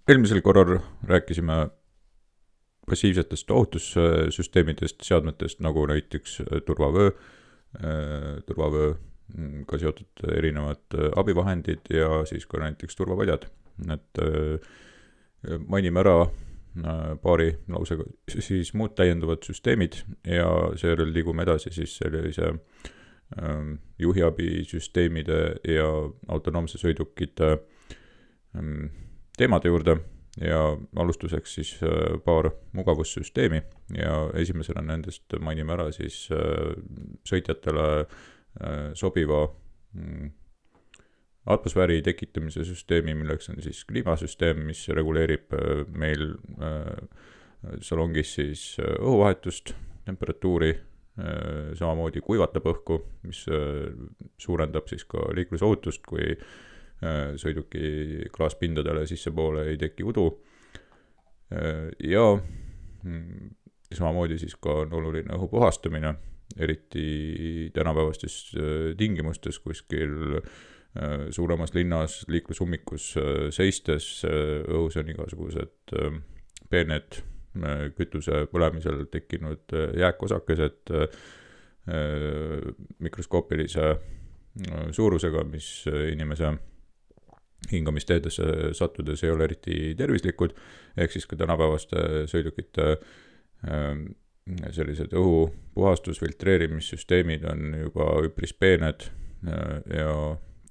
Eelmisel korral rääkisime passiivsetest ohutussüsteemidest, seadmetest nagu näiteks turvavööga seotud erinevad abivahendid ja siis ka näiteks turvapadjad. Et mainime ära paari lausega siis muud täienduvad süsteemid ja seejärel liigume edasi siis sellise juhiabisüsteemide ja autonoomse sõidukite teemade juurde ja alustuseks siis paar mugavussüsteemi ja esimesena nendest mainime ära siis sõitjatele sobiva atmosfääri tekitamise süsteemi, milleks on siis kliimasüsteem, mis reguleerib meil salongis siis õhuvahetust, temperatuuri, samamoodi kuivatab õhku, mis suurendab siis ka liiklusohutust, kui sõiduki klaaspindadele sissepoole ei teki udu. Ja samamoodi siis ka on oluline õhu puhastamine, eriti tänapäevastes tingimustes kuskil suuremas linnas liiklusummikus seistes õhus on igasugused peened kütuse põlemisel tekkinud jääkosakesed mikroskoopilise suurusega, mis inimese hingamisteedesse sattudes ei ole eriti tervislikud, ehk siis ka tänapäevaste sõidukite sellised õhu puhastus, filtreerimissüsteemid on juba üpris peened ja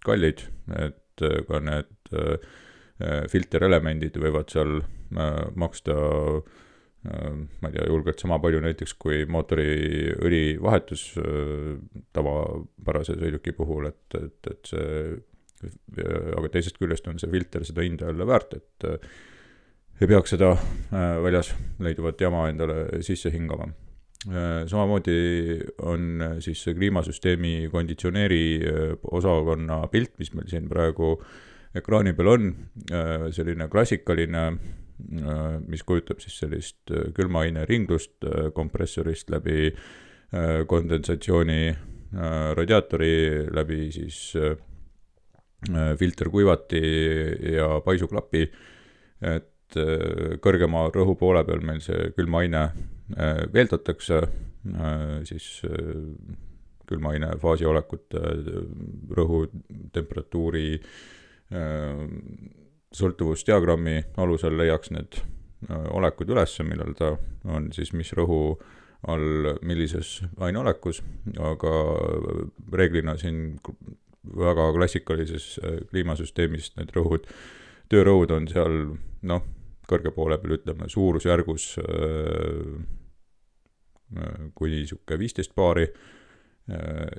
kallid, et ka need filterelemendid võivad seal maksta ma ei tea, julgelt sama palju näiteks kui mootoriõli vahetus tavapärase sõiduki puhul, et see, aga teisest küljest on see filter seda hinda jälle väärt, et ei peaks seda väljas leiduvat jama endale sisse hingama. Samamoodi on siis see kliimasüsteemi konditsioneeri osakonna pilt, mis meil siin praegu ekraani peal on, selline klassikaline, mis kujutab siis sellist külmaaine ringlust kompressorist läbi kondensatsiooni radiaatori, läbi siis filterkuivati ja paisuklapi, et kõrgema rõhu poole peal meil see külmaaine veeldatakse siis külmaaine faasiolekute rõhu, temperatuuri sõltuvusdiagrammi alusel leiaks need olekud üles, millal ta on siis mis rõhu all millises aineolekus, aga reeglina siin väga klassikalises kliimasüsteemis need rõhud, töörõhud on seal kõrge poole peal ütleme suurusjärgus kuni 15 paari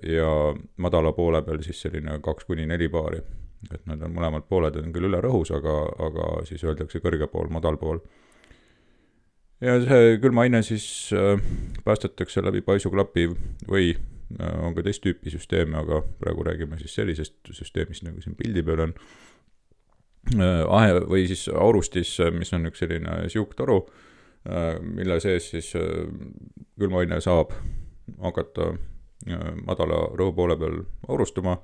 ja madala poole peal siis selline 2-4 paari. Et nad on mõlemad pooled on küll üle rõhus, aga siis öeldakse kõrge pool, madal pool. Ja see külmaaine siis päästetakse läbi paisuklapi või on ka teist tüüpi süsteeme, aga praegu räägime siis sellisest süsteemist, nagu siin pildi peal on. Või siis aurustis, mis on üks selline siuktoru, mille sees siis külmaaine saab hakata madala rõhu poole peal aurustuma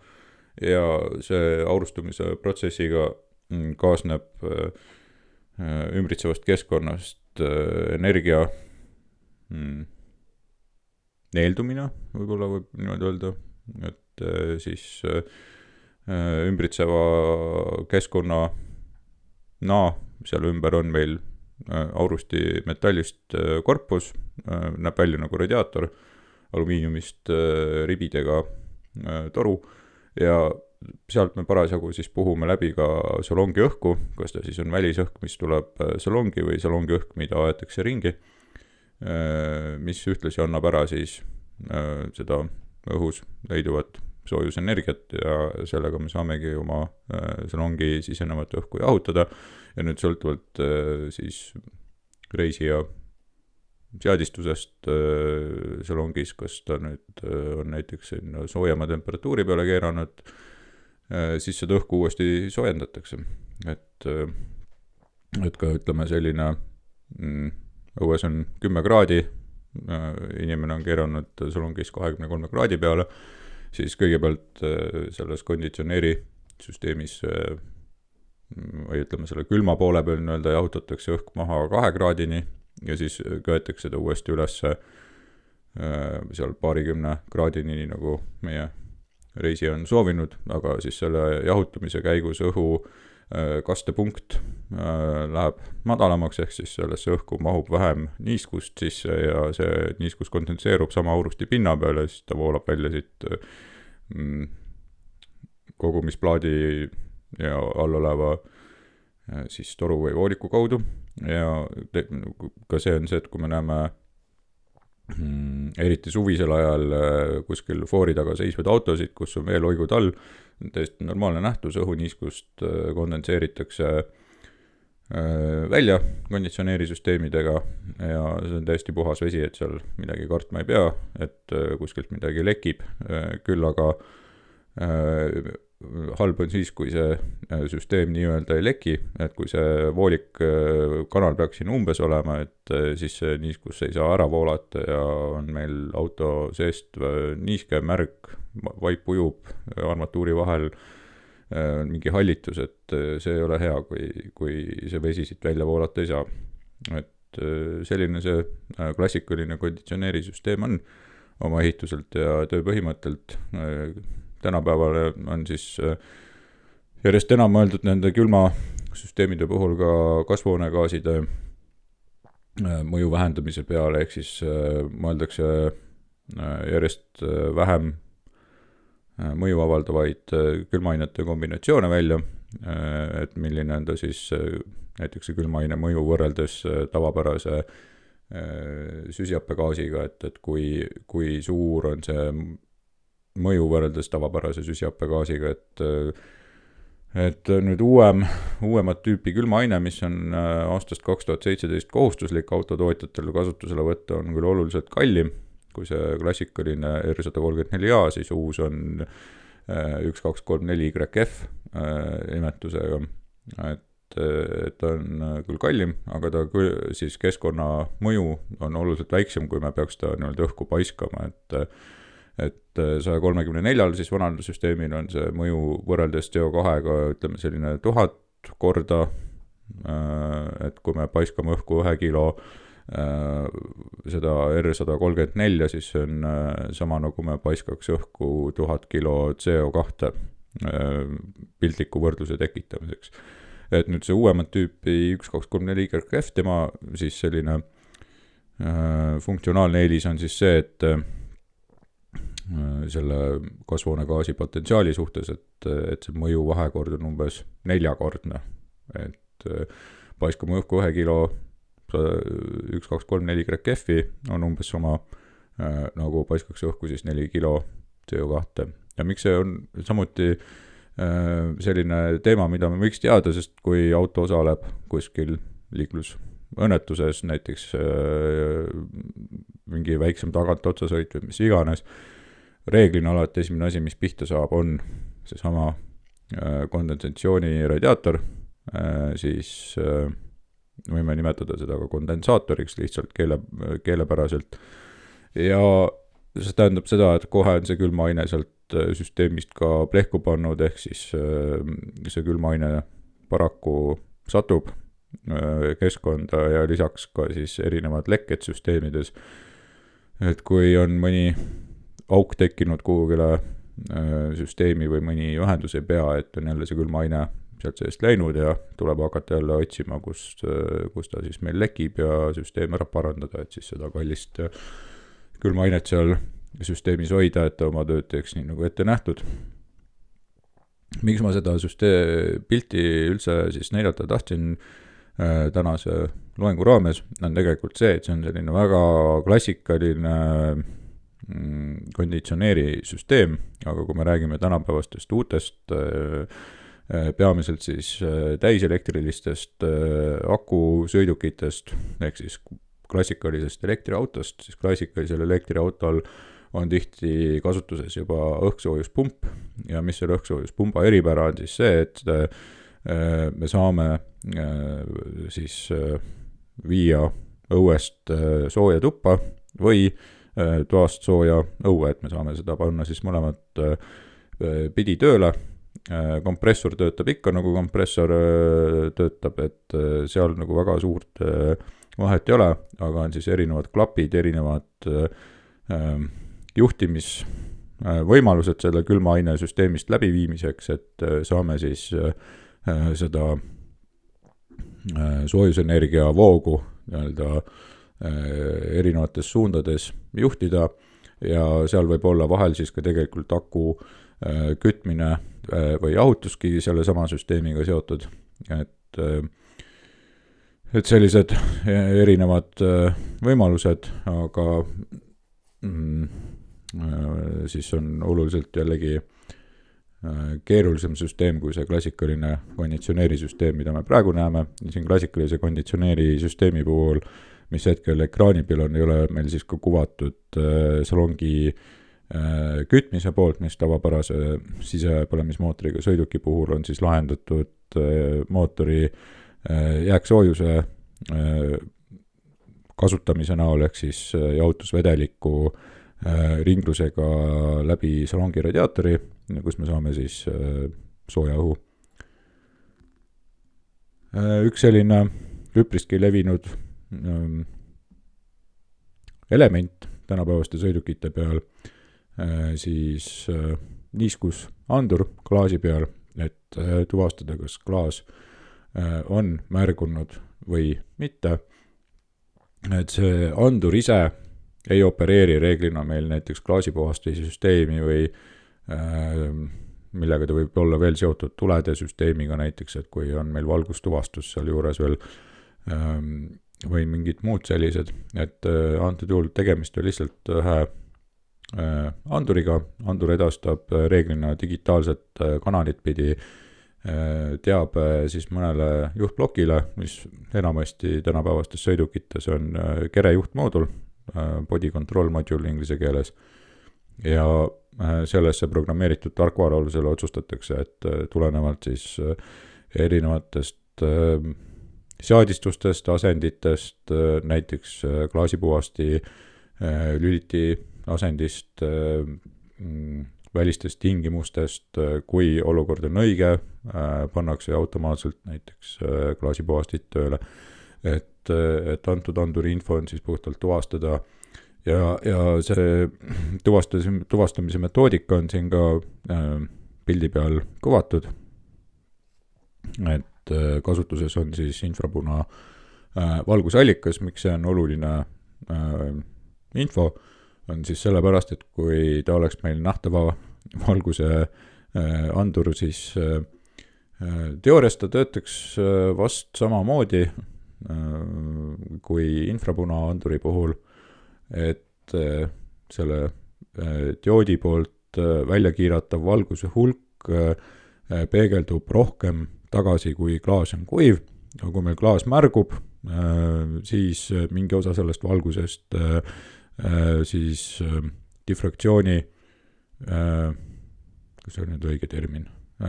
ja see aurustumise protsessiga kaasneb ümbritsevast keskkonnast energia neeldumine, võib-olla võib niimoodi öelda, et siis ümbritseva keskkonna seal ümber on meil aurusti metallist korpus, näeb välja nagu radiaator, alumiiniumist ribidega toru ja sealt me parasjagu siis puhume läbi ka salongi õhku, kas ta siis on välisõhk, mis tuleb salongi või salongi õhk, mida aetakse ringi, mis ühtlasi annab ära siis seda õhus leiduvat soojusenergiat ja sellega me saamegi oma salongi sisenevat õhku jahutada ja nüüd sõltuvalt siis reisija seadistusest salongis, kas ta nüüd on näiteks soojema temperatuuri peale keeranud, siis seda õhku uuesti soojendatakse. Et ka ütleme selline õues on 10 kraadi, inimene on keeranud salongis 23 kraadi peale, siis kõigepealt selles konditsioneeri süsteemis või ütleme selle külma poole peal nii-öelda jahutatakse õhk maha 2 kraadini ja siis köetakse ta uuesti ülesse seal 20 kraadini, nii nagu meie reisija on soovinud, aga siis selle jahutamise käigus õhu kastepunkt läheb madalamaks, ehk siis sellesse õhku mahub vähem niiskust sisse ja see niiskus kondenseerub sama aurusti pinna peale, siis ta voolab välja siit kogumisplaadi ja all oleva siis toru või vooliku kaudu ja ka see on see, et kui me näeme eriti suvisel ajal kuskil foori taga seisvad autosid, kus on veel oigud all, täiesti normaalne nähtus, õhuniiskust kondenseeritakse välja konditsioneerisüsteemidega ja see on täiesti puhas vesi, et seal midagi kartma ei pea, et kuskilt midagi lekib, küll aga halb on siis, kui see süsteem nii-öelda ei leki, et kui see voolik kanal peaks siin umbes olema, et siis see niiskus ei saa ära voolata ja on meil auto seest niiske märg, vaip ujub armatuuri vahel, mingi hallitus, et see ei ole hea, kui see vesi siit välja voolata ei saa. Et selline see klassikaline konditsioneerisüsteem on oma ehituselt ja tööpõhimõttelt. Tänapäeval on siis järjest enam mõeldud nende külmasüsteemide puhul ka kasvuhoonegaaside mõju vähendamise peale, ehk siis mõeldakse järjest vähem mõju avaldavaid külmaainete kombinatsioone välja, et milline on ta siis näiteks see külmaaine mõju võrreldes tavapärase süsihappegaasiga, et kui suur on see mõju võrreldes tavapärase süsihappegaasiga, et nüüd uuemat tüüpi külmaaine, mis on aastast 2017 kohustuslik autotootjatel kasutusele võtta, on küll oluliselt kallim kui see klassikaline R134A, siis uus on 1234YF nimetusega, et on küll kallim, aga ta siis keskkonna mõju on oluliselt väiksem, kui me peaks ta nii-öelda õhku paiskama, et 134 siis vanal süsteemil on see mõju võrreldes CO2-ga, ütleme selline 1000 korda, et kui me paiskame õhku 1 kilo seda R134, siis see on sama nagu me paiskaks õhku 1000 kilo CO2 piltliku võrdluse tekitamiseks. Et nüüd see uuemat tüüpi 1234YF, tema siis selline funktsionaalne eelis on siis see, et selle kasvuhoonegaasi potentsiaali suhtes, et see mõju vahekord on umbes 4-kordne, et paiskame õhku 1 kilo 1234YF-i on umbes sama nagu paiskaks õhku siis 4 kilo CO2. Ja miks see on samuti selline teema, mida me võiks teada, sest kui auto osaleb kuskil liiklusõnnetuses, näiteks mingi väiksem tagant otsasõit või mis iganes, reeglina alati esimene asi, mis pihta saab, on seesama kondensatsiooni radiaator, siis võime nimetada seda ka kondensaatoriks lihtsalt keelepäraselt. Ja see tähendab seda, et kohe on see külmaaine sealt süsteemist ka plehku pannud, ehk siis see külmaaine paraku satub keskkonda ja lisaks ka siis erinevad lekked süsteemides. Et kui on mõni auk tekkinud kuhugile süsteemi või mõni ühendus ei pea, et on jälle see külmaaine sealt seest läinud ja tuleb hakata jälle otsima, kus ta siis meil lekib ja süsteem ära parandada, et siis seda kallist külmaainet seal süsteemis hoida, et ta oma tööd teeks nii nagu ette nähtud. Miks ma seda pilti üldse siis näidata tahtsin tänase loengu raames, on tegelikult see, et see on selline väga klassikaline konditsioneerisüsteem, aga kui me räägime tänapäevastest uutest peamiselt siis täiselektrilistest akusõidukitest, ehk siis klassikalisest elektriautost, siis klassikalisel elektriautol on tihti kasutuses juba õhksoojuspump ja mis selle õhksoojuspumba eripära on siis see, et me saame siis viia õuest sooja tuppa või toast sooja õue, et me saame seda panna siis mõlemat pidi tööle kompressor töötab ikka nagu kompressor töötab, et seal nagu väga suurt vahet ei ole, aga on siis erinevad klapid, erinevad juhtimisvõimalused selle külmaaine süsteemist läbiviimiseks, et saame siis seda soojusenergia voogu nii-öelda erinevates suundades juhtida ja seal võib olla vahel siis ka tegelikult aku kütmine või jahutuski selle sama süsteemiga seotud, et sellised erinevad võimalused, aga siis on oluliselt jällegi keerulisem süsteem kui see klassikaline konditsioneerisüsteem, mida me praegu näeme. Siin klassikalise konditsioneerisüsteemi puhul, mis hetkel ekraani peal on, ei ole meil siis ka kuvatud salongi kütmise poolt, mis tavapärase sisepõlemismootoriga sõiduki puhul on siis lahendatud mootori jääksoojuse kasutamise näol, ehk siis jahutusvedeliku ringlusega läbi salongi radiaatori, kus me saame siis sooja õhu. Üks selline üpriski levinud element tänapäevaste sõidukite peal, siis niiskusandur klaasi peal, et tuvastada, kas klaas on märgunud või mitte. Et see andur ise ei opereeri reeglina meil näiteks klaasipuhastamise süsteemi või millega ta võib olla veel seotud tulede süsteemiga näiteks, et kui on meil valgustuvastus seal juures veel või mingid muud sellised, et antud juhul tegemist on lihtsalt ühe anduriga, andur edastab reeglina digitaalset kanalit pidi teabe siis mõnele juhtblokile, mis enamasti tänapäevastes sõidukites on kere juhtmoodul, body control module inglise keeles, ja sellesse programmeeritud tarkvara alusel otsustatakse, et tulenevalt siis erinevatest seadistustest, asenditest, näiteks klaasipuhasti lüliti asendist, välistest tingimustest, kui olukord on õige, pannakse automaatselt näiteks klaasipuhastit tööle, et antud anduri info on siis puhtalt tuvastada ja see tuvastamise metoodika on siin ka pildi peal kuvatud, et kasutuses on siis infrapuna valgusallikas. Miks see on oluline info, on siis sellepärast, et kui ta oleks meil nähtava valguse andur, siis teoorias ta töötaks vast samamoodi kui infrapuna anduri puhul, et selle dioodi poolt välja kiiratav valguse hulk peegeldub rohkem tagasi, kui klaas on kuiv, aga kui meil klaas märgub, siis mingi osa sellest valgusest siis diffraktsiooni, kas see on nüüd õige termin,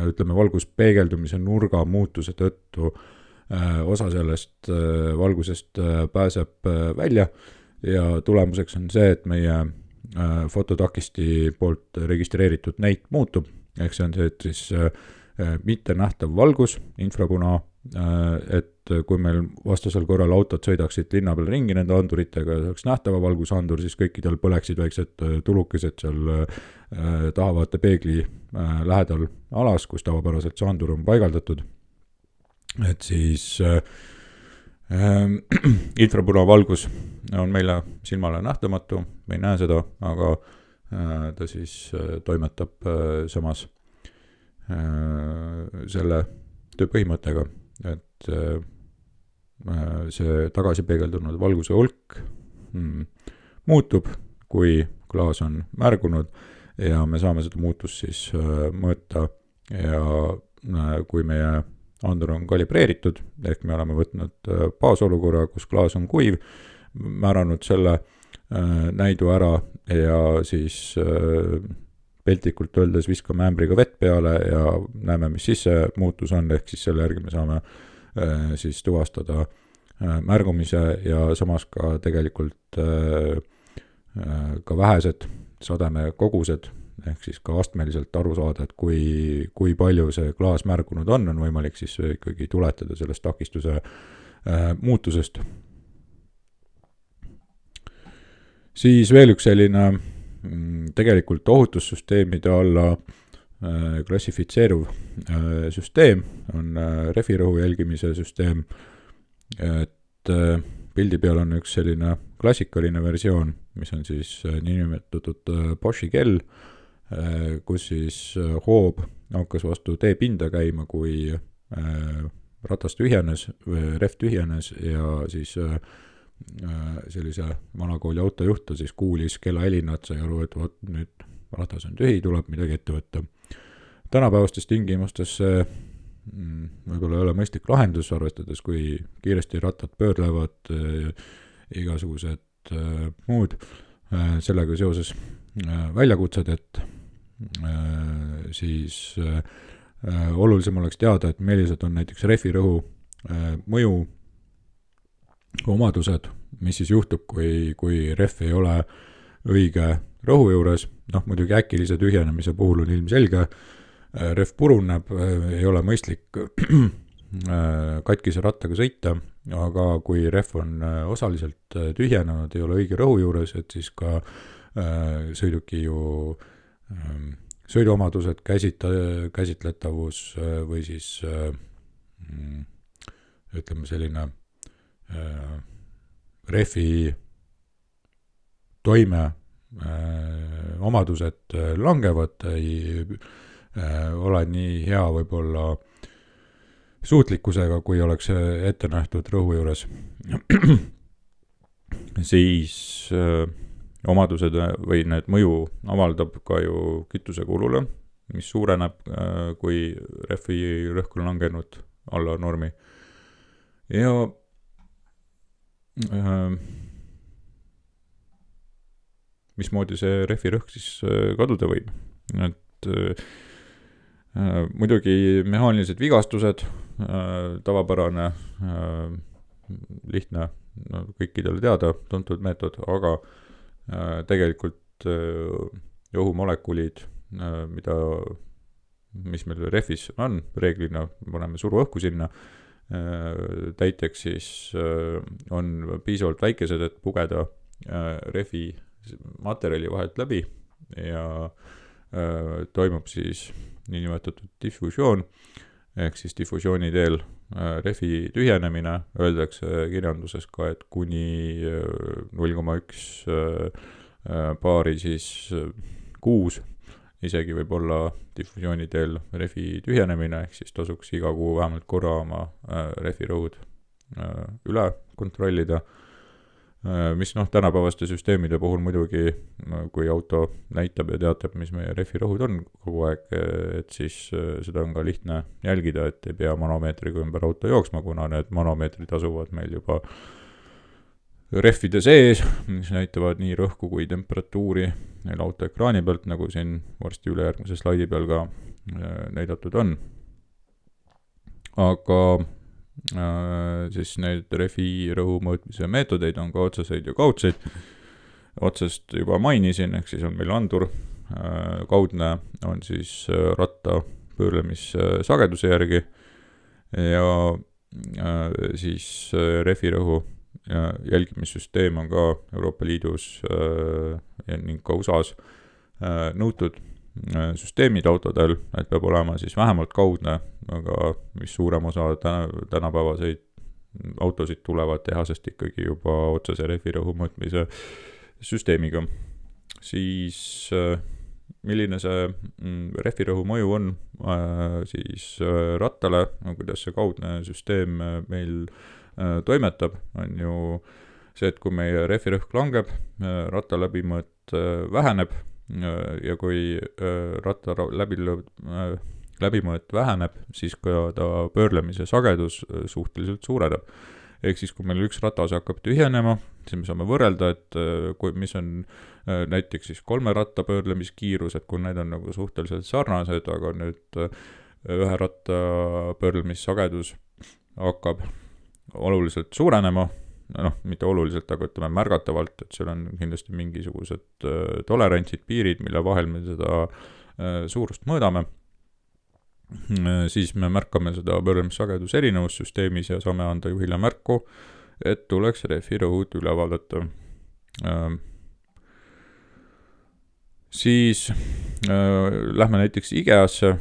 ütleme valguspeegeldumise nurga muutuse tõttu osa sellest valgusest pääseb välja ja tulemuseks on see, et meie fototakisti poolt registreeritud näit muutub, ehk see on see, et siis mitte nähtav valgus, infrapuna, et kui meil vastasel korral autod sõidaksid linna peal ringi nende anduritega ja saaks nähtava valgusandur, siis kõikidel põleksid väiksed tulukesed seal tahavaate peegli lähedal alas, kus tavapäraselt see andur on paigaldatud. Et siis infrapuna valgus on meile silmale nähtamatu, me ei näe seda, aga ta siis toimetab samas selle töö põhimõttega, et see tagasipeegeldunud valguse hulk muutub, kui klaas on märgunud ja me saame seda muutust siis mõõta ja kui meie andur on kalibreeritud, ehk me oleme võtnud baasolukorra, kus klaas on kuiv, määranud selle näidu ära ja siis peltlikult öeldes viskame ämbriga vett peale ja näeme, mis sisse muutus on, ehk siis selle järgi me saame siis tuvastada märgumise ja samas ka tegelikult ka vähesed sademekogused ehk siis ka astmeliselt aru saada, et kui palju see klaas märgunud on võimalik siis ikkagi tuletada sellest takistuse muutusest. Siis veel üks selline tegelikult ohutussüsteemide alla klassifitseeruv süsteem on rehvirõhu jälgimise süsteem, et pildi peal on üks selline klassikaline versioon, mis on siis niinimetatud Boschi kell, kus siis hoob hakkas vastu teepinda käima, kui ratas tühjenes, rehv tühjenes ja siis sellise vanakooli autojuht ta siis kuulis kella helinat, sai aru, et vot nüüd ratas on tühi, tuleb midagi ette võtta. Tänapäevastes tingimustes see võib-olla ei ole mõistlik lahendus, arvestades, kui kiiresti rattad pöörlevad, igasugused muud sellega seoses väljakutsed, et siis olulisem oleks teada, et millised on näiteks rehvirõhu mõju omadused, mis siis juhtub, kui rehv ei ole õige rõhu juures, muidugi äkilise tühjenemise puhul on ilmselge, rehv puruneb, ei ole mõistlik katkise rattaga sõita, aga kui rehv on osaliselt tühjenenud, ei ole õige rõhu juures, et siis ka sõiduki ju sõiduomadused, käsitletavus või siis ütleme selline rehvi toime omadused langevad, ei ole nii hea võib-olla suutlikkusega, kui oleks ette nähtud rõhu juures. Siis omadused või need mõju avaldab ka ju kütusekulule, mis suureneb, kui rehvi rõhk on langenud alla normi. Ja mismoodi see rehvi rõhk siis kaduda võib. Et muidugi mehaanilised vigastused, tavapärane, lihtne, kõikidele teada, tuntud meetod, aga tegelikult õhumolekulid, mis meil rehvis on, reeglina paneme suruõhku sinna, täiteks siis on piisavalt väikesed, et pugeda rehvi materjali vahelt läbi ja toimub siis niinimetatud diffusioon, ehk siis diffusiooni teel rehvi tühjenemine, öeldakse kirjanduses ka, et kuni 0,1 paari siis kuus, isegi võib olla diffusiooni teel rehvi tühjenemine, ehk siis tasuks iga kuu vähemalt korra oma rehvirõhud üle kontrollida, mis tänapäevaste süsteemide puhul muidugi, kui auto näitab ja teatab, mis meie rehvirõhud on kogu aeg, et siis seda on ka lihtne jälgida, et ei pea manomeetriga ümber auto jooksma, kuna need manomeetrid asuvad meil juba rehvide sees, mis näitavad nii rõhku kui temperatuuri neil auto ekraani pealt, nagu siin varsti ülejärgmise slaidi peal ka näidatud on. Aga siis need rehvirõhu mõõtmise meetodeid on ka otseseid ja kaudseid. Otsest juba mainisin, ehk siis on meil andur, kaudne on siis ratta pöörlemissageduse järgi ja siis rehvirõhu jälgimissüsteem on ka Euroopa Liidus ning ka USAs nõutud süsteemid autodel, et peab olema siis vähemalt kaudne, aga mis suurem osa tänapäevaseid autosid tulevad tehasest ikkagi juba otsese rehvirõhu mõõtmise süsteemiga. Siis milline see rehvirõhu mõju on siis rattale, kuidas see kaudne süsteem meil toimetab, on ju see, et kui meie rehvirõhk langeb, ratta läbimõõt väheneb ja kui ratta läbimõõt väheneb, siis ka ta pöörlemise sagedus suhteliselt suureneb. Ehk siis, kui meil üks ratas hakkab tühjenema, siis me saame võrrelda, et mis on näiteks siis 3 ratta pöörlemiskiirus, et kui need on nagu suhteliselt sarnased, aga nüüd ühe ratta pöörlemissagedus hakkab oluliselt suurenema, mitte oluliselt, aga ütleme märgatavalt, et seal on kindlasti mingisugused tolerantsid, piirid, mille vahel me seda suurust mõõdame, siis me märkame seda pöörlemissageduse erinevussüsteemis ja saame anda juhile märku, et tuleks rehvi rõhud üle vaadata. Siis lähme näiteks IKEA-sse,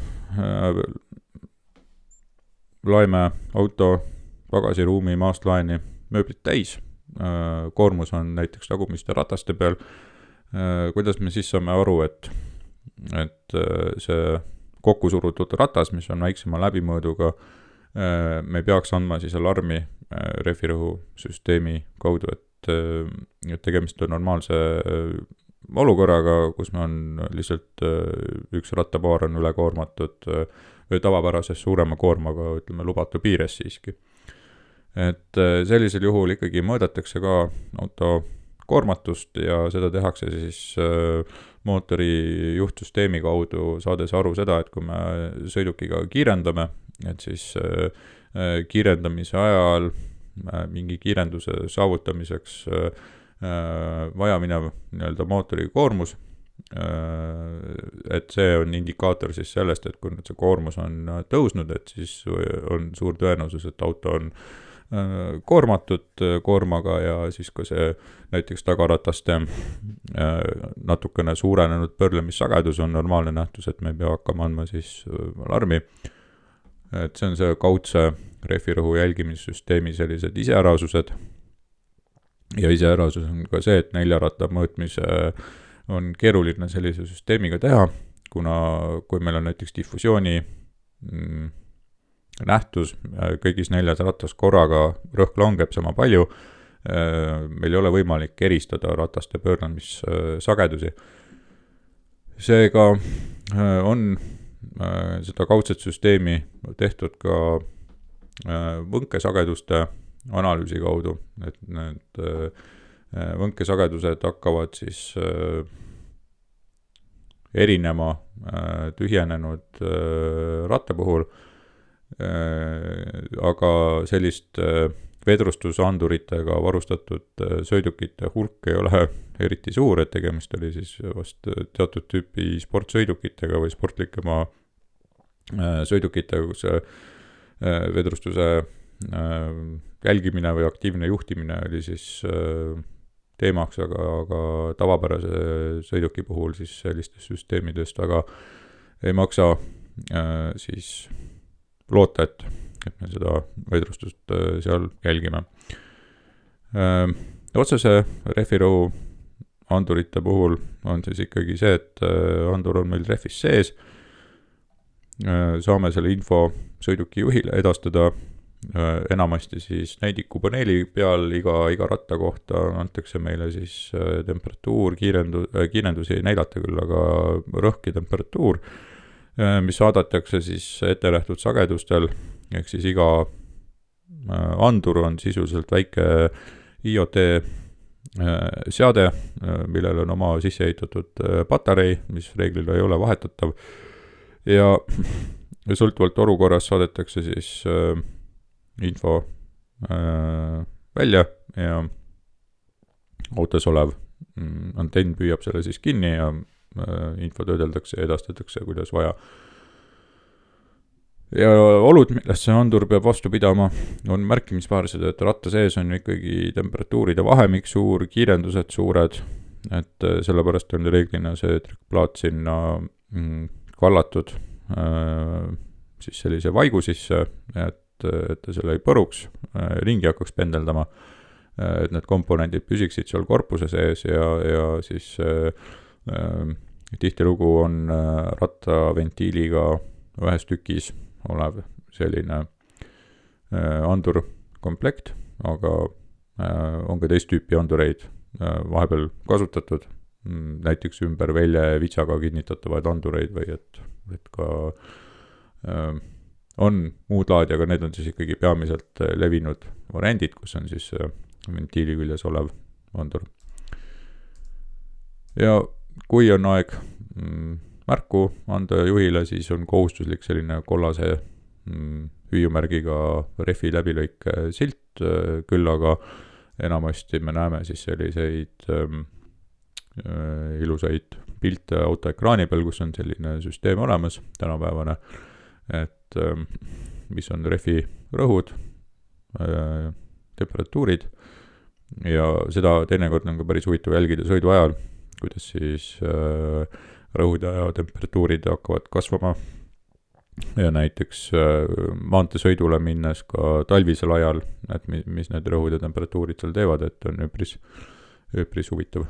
laeme auto pagasiruumi maastlaeni mööblit täis, koormus on näiteks tagumiste rataste peal, kuidas me siis saame aru, et see kokku surutud ratas, mis on väiksema läbimõõduga, me peaks andma siis alarmi rehvirõhu süsteemi kaudu, et tegemist on normaalse olukorraga, kus me on lihtsalt üks rattapaar on ülekoormatud või tavapärasest suurema koormaga, ütleme, lubatu piires siiski. Et sellisel juhul ikkagi mõõdetakse ka auto koormatust ja seda tehakse siis mootori juhtsüsteemi kaudu, saades aru seda, et kui me sõidukiga kiirendame, et siis kiirendamise ajal mingi kiirenduse saavutamiseks vajaminev nii-öelda mootori koormus, et see on indikaator siis sellest, et kui nüüd see koormus on tõusnud, et siis on suur tõenäosus, et auto on koormatud koormaga ja siis ka see näiteks tagarataste natukene suurenenud pöörlemissagedus on normaalne nähtus, et me ei pea hakkama andma siis alarmi. Et see on see kaudse rehvirõhu jälgimissüsteemi sellised iseärasused. Ja iseärasus on ka see, et 4 ratta mõõtmise on keeruline sellise süsteemiga teha, kuna kui meil on näiteks diffusiooni nähtus, kõigis 4 ratas korraga rõhk langeb sama palju, meil ei ole võimalik eristada rataste pöörlemissagedusi. Seega on seda kaudset süsteemi tehtud ka võnkesageduste analüüsi kaudu, et need võnkesagedused hakkavad siis erinema tühjenenud ratta puhul, aga sellist vedrustusanduritega varustatud sõidukite hulk ei ole eriti suur, et tegemist oli siis vast teatud tüüpi sportsõidukitega või sportlikema sõidukitega, kus vedrustuse jälgimine või aktiivne juhtimine oli siis teemaks, aga tavapärase sõiduki puhul siis sellistest süsteemidest väga ei maksa siis loota, et me seda vedrustust seal jälgime. Otsese rehvirõhu andurite puhul on siis ikkagi see, et andur on meil rehvis sees, saame selle info sõiduki juhile edastada, enamasti siis näidikupaneeli peal iga ratta kohta antakse meile siis temperatuur, kiirendusi ei näidata küll, aga rõhk ja temperatuur, mis saadatakse siis ettenähtud sagedustel, ehk siis iga andur on sisuliselt väike IoT seade, millel on oma sisse ehitatud patarei, mis reeglina ei ole vahetatav ja sõltuvalt olukorras saadetakse siis info välja ja autos olev antenn püüab selle siis kinni ja info töödeldakse ja edastatakse, kuidas vaja. Ja olud, millest see andur peab vastu pidama, on märkimisväärsed, et ratta sees on ikkagi temperatuuride vahemik suur, kiirendused suured, et sellepärast on reeglina see trükkplaat sinna kallatud siis sellise vaigu sisse, et ta selle ei põruks, ringi hakkaks pendeldama, et need komponendid püsiksid seal korpuse sees ja siis tihtilugu on rattaventiiliga ühes tükis olev selline andurkomplekt, aga on ka teist tüüpi andureid vahepeal kasutatud, näiteks ümber velje vitsaga kinnitatavaid andureid või et ka on muud laadi, aga need on siis ikkagi peamiselt levinud variandid, kus on siis ventiili küljes olev andur. Ja kui on aeg märku anda juhile, siis on kohustuslik selline kollase hüüumärgiga rehvi läbilõike silt, küll aga enamasti me näeme siis selliseid ilusaid pilte autoekraani peal, kus on selline süsteem olemas, tänapäevane, et mis on rehvi rõhud, temperatuurid ja seda teinekord on ka päris huvitav jälgida sõidu ajal, kuidas siis rõhud ja temperatuurid hakkavad kasvama ja näiteks maanteesõidule minnes ka talvisel ajal, et mis need rõhud ja temperatuurid seal teevad, et on üpris huvitav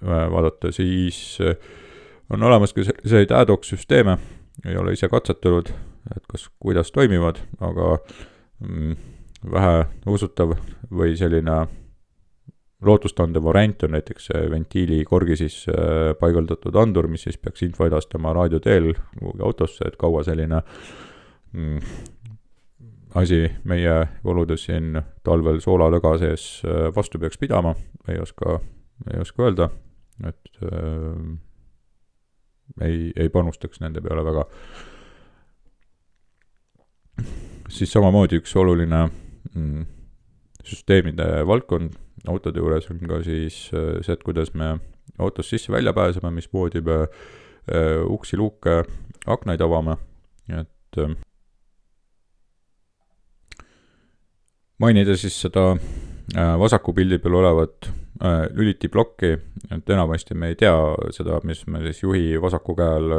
vaadata. Siis on olemas ka selliseid ad hoc süsteeme, ei ole ise katsetanud, et kuidas toimivad, aga vähe usutav või selline lootustandev variant on näiteks ventiili korgi siis paigaldatud andur, mis siis peaks info edastama raadio teel autosse, et kaua selline asi meie oludes siin talvel soolatõga sees vastu peaks pidama, ei oska öelda, et ei panustaks nende peale väga. Siis samamoodi üks oluline süsteemide valdkond autode juures on ka siis see, et kuidas me autos sisse-välja pääseme, mismoodi me uksi, luuke, aknaid avame, et mainida siis seda vasaku pildi peal olevat lülitiplokki, et enamasti me ei tea seda, mis me siis juhi vasaku käel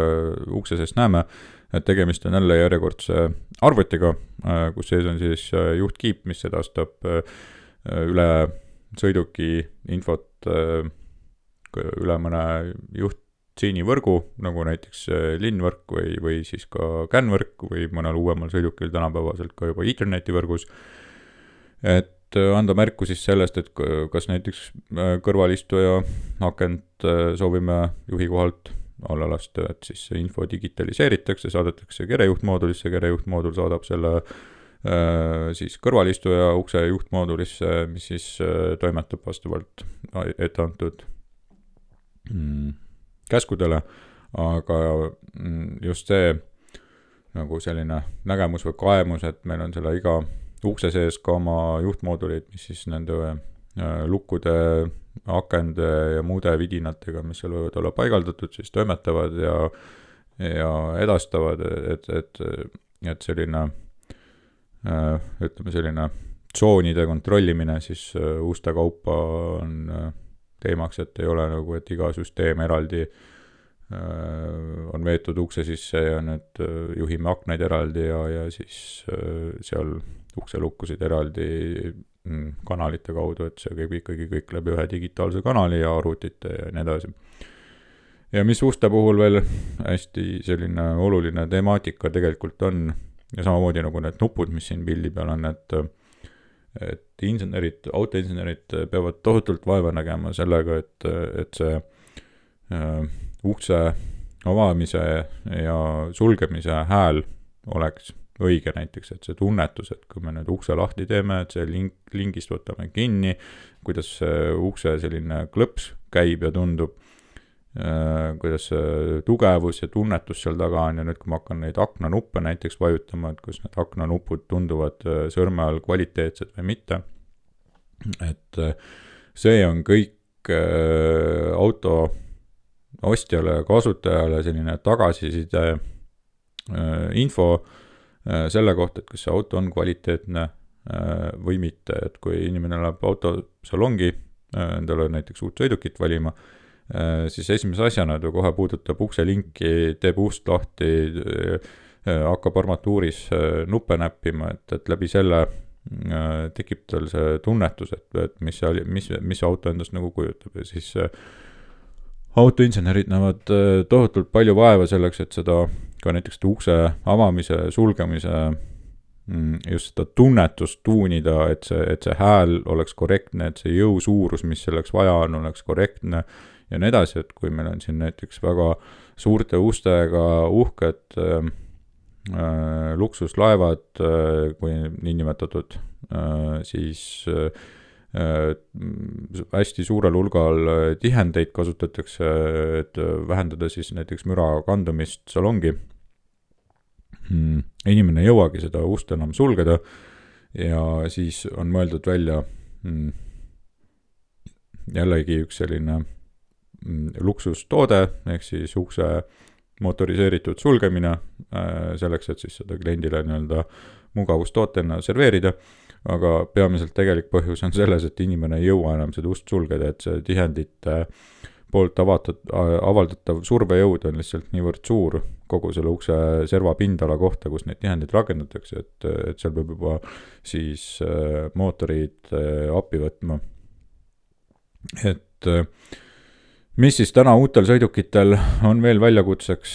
ukse sees näeme, et tegemist on jälle järjekordse arvutiga, kus sees on siis juhtkiip, mis edastab üle sõiduki infot üle mõne juhtsiinivõrgu, nagu näiteks linnvõrk või siis ka CAN-võrk või mõnel uuemal sõidukil tänapäevaselt ka juba Etherneti võrgus, et anda märku siis sellest, et kas näiteks kõrvalistuja akent soovime juhi kohalt alla lasta, et siis see info digitaliseeritakse, saadetakse kerejuhtmoodulisse, kerejuhtmoodul saadab selle siis kõrvalistuja ukse juhtmoodulisse, mis siis toimetab vastavalt ette antud käskudele, aga just see nagu selline nägemus või kaemus, et meil on selle iga ukse sees ka oma juhtmoodulid, mis siis nende lukkude, akende ja muude vidinatega, mis seal võivad olla paigaldatud, siis toimetavad ja edastavad, et selline ütleme selline tsoonide kontrollimine siis uste kaupa on teemaks, et ei ole nagu, et iga süsteem eraldi on veetud ukse sisse ja nüüd juhime aknaid eraldi ja siis seal ukselukkusid eraldi kanalite kaudu, et see käib ikkagi kõik läbi ühe digitaalse kanali ja arvutite ja nii edasi. Ja mis uste puhul veel hästi selline oluline temaatika tegelikult on, ja samamoodi nagu need nupud, mis siin pildi peal on, et insenerid, autoinsenerid peavad tohutult vaeva nägema sellega, et see ukse avamise ja sulgemise hääl oleks õige näiteks, et see tunnetus, et kui me nüüd ukse lahti teeme, et see lingist võtame kinni, kuidas see ukse selline klõps käib ja tundub, kuidas tugevus ja tunnetus seal taga on ja nüüd, kui ma hakkan neid aknanuppe näiteks vajutama, et kus need aknanupud tunduvad sõrme all kvaliteetsed või mitte, et see on kõik auto ostjale ja kasutajale selline tagasiside info selle kohta, et kas see auto on kvaliteetne või mitte, et kui inimene läheb autosalongi endale näiteks uut sõidukit valima, siis esimese asjana ta kohe puudutab ukselinki, teeb ust lahti, hakkab armatuuris nuppe näppima, et läbi selle tekib tal see tunnetus, et mis auto endast nagu kujutab ja siis autoinsenerid näevad tohutult palju vaeva selleks, et seda ka näiteks ukse avamise, sulgemise just seda tunnetust tuunida, et see hääl oleks korrektne, et see jõusuurus, mis selleks vaja on, oleks korrektne ja nii edasi, et kui meil on siin näiteks väga suurte ustega uhked luksuslaevad, kui niinimetatud, siis hästi suurel hulgal tihendeid kasutatakse, et vähendada siis näiteks müra kandumist salongi. Inimene ei jõuagi seda ust enam sulgeda ja siis on mõeldud välja jällegi üks selline luksustoode, ehk siis ukse motoriseeritud sulgemine, selleks, et siis seda kliendile nii-öelda mugavustootena serveerida, aga peamiselt tegelik põhjus on selles, et inimene ei jõua enam seda ust sulgeda, et see tihendite poolt avaldatav survejõud on lihtsalt niivõrd suur kogu selle ukse serva pindala kohta, kus neid tihendid rakendatakse, et seal peab juba siis mootorid appi võtma. Et mis siis täna uutel sõidukitel on veel väljakutseks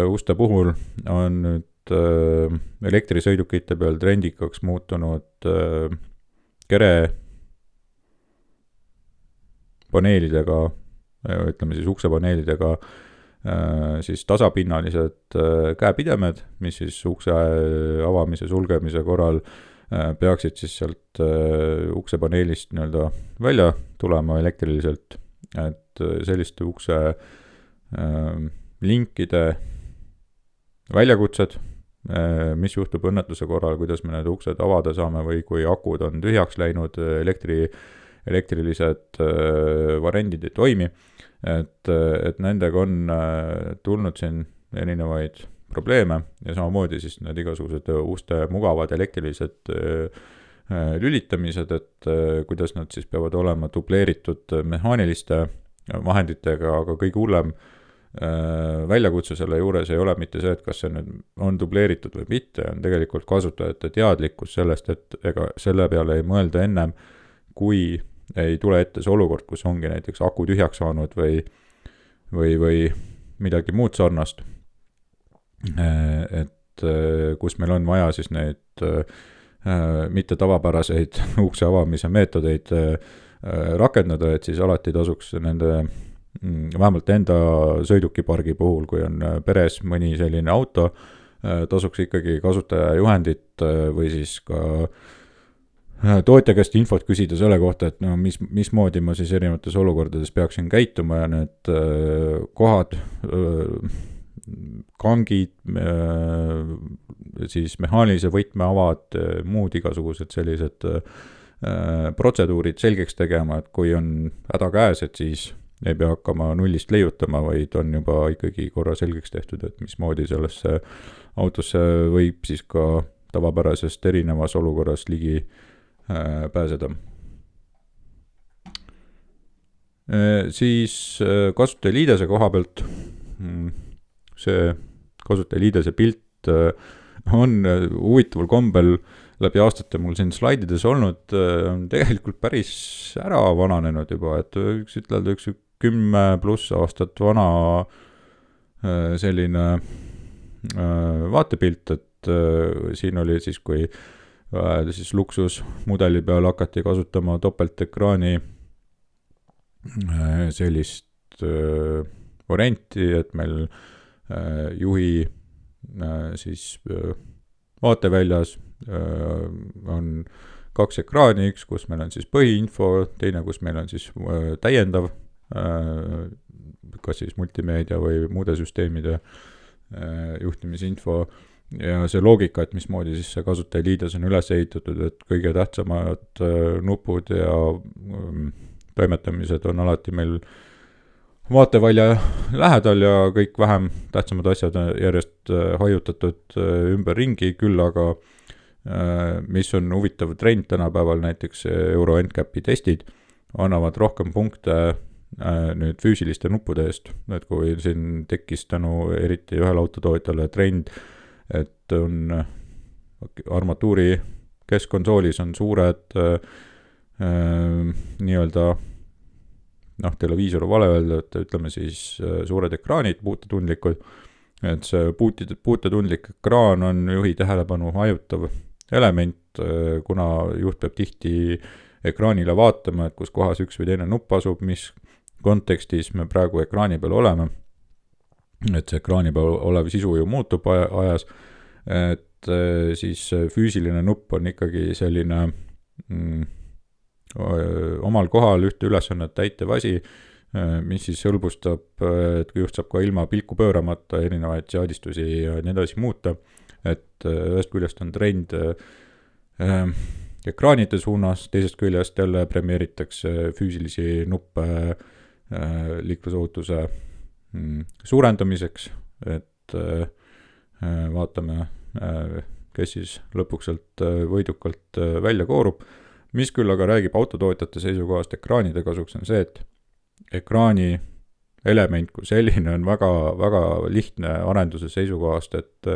uste puhul, on nüüd elektrisõidukite peal trendikaks muutunud kere paneelidega, ütleme siis uksepaneelidega siis tasapinnalised käepidemed, mis siis ukse avamise, sulgemise korral peaksid siis sealt uksepaneelist nii-öelda välja tulema elektriliselt, et selliste ukse linkide väljakutsed, mis juhtub õnnetuse korral, kuidas me need uksed avada saame või kui akud on tühjaks läinud, elektrilised variandid ei toimi, et nendega on tulnud siin erinevaid probleeme ja samamoodi siis need igasugused uste mugavad elektrilised lülitamised, et kuidas nad siis peavad olema dubleeritud mehaaniliste vahenditega, aga kõige hullem väljakutse selle juures ei ole mitte see, et kas see nüüd on dubleeritud või mitte, on tegelikult kasutajate teadlikkus sellest, et ega selle peale ei mõelda ennem, kui ei tule ette see olukord, kus ongi näiteks aku tühjaks saanud või midagi muud sarnast, et kus meil on vaja siis neid mitte tavapäraseid ukse avamise meetodeid rakendada, et siis alati tasuks nende vähemalt enda sõidukipargi puhul, kui on peres mõni selline auto, tasuks ikkagi kasutajajuhendit või siis ka tootja käest infot küsida selle kohta, et no mismoodi ma siis erinevates olukordades peaksin käituma ja need kohad, kangid, siis mehaanilise võtmeavad, muud igasugused sellised protseduurid selgeks tegema, et kui on häda käes, et siis ei pea hakkama nullist leiutama, vaid on juba ikkagi korra selgeks tehtud, et mismoodi sellesse autosse võib siis ka tavapärasest erinevas olukorras ligi pääseda. Siis kasutajaliidese koha pealt, see kasutajaliidese pilt on huvitaval kombel läbi aastate mul siin slaidides olnud, on tegelikult päris ära vananenud juba, et üks 10+ aastat vana selline vaatepilt, et siin oli siis, kui siis luksusmudeli peal hakati kasutama topeltekraani sellist varianti, et meil juhi siis vaateväljas on 2 ekraani, üks, kus meil on siis põhiinfo, teine, kus meil on siis täiendav, kas siis multimeedia või muude süsteemide juhtimisinfo ja see loogika, et mismoodi siis see kasutajaliides on üles ehitatud, et kõige tähtsamad nupud ja toimetamised on alati meil vaatevälja lähedal ja kõik vähem tähtsamad asjad on järjest hajutatud ümberringi, küll aga mis on huvitav trend tänapäeval, näiteks Euro NCAP-i testid annavad rohkem punkte nüüd füüsiliste nuppude eest, et kui siin tekkis tänu eriti ühel autotootjale trend, et on armatuuri keskkonsoolis on suured nii-öelda televiisor vale öelda, et ütleme siis suured ekraanid, puutetundlikud, et see puutetundlik ekraan on juhi tähelepanu hajutav element, kuna juht peab tihti ekraanile vaatama, et kus kohas üks või teine nupp asub, mis kontekstis me praegu ekraani peal oleme, et see ekraani peal olev sisu ju muutub ajas, et siis füüsiline nupp on ikkagi selline omal kohal ühte ülesannet täitev asi, mis siis hõlbustab, et kui juht saab ka ilma pilku pööramata erinevaid seadistusi ja nii edasi muuta, et ühest küljest on trend ekraanide suunas, teisest küljest jälle premeeritakse füüsilisi nuppe liiklusohutuse suurendamiseks, et vaatame, kes siis lõpuks sealt võidukalt välja koorub. Mis küll aga räägib autotootjate seisukohast ekraanide kasuks, on see, et ekraani element kui selline on väga, väga lihtne arenduse seisukohast, et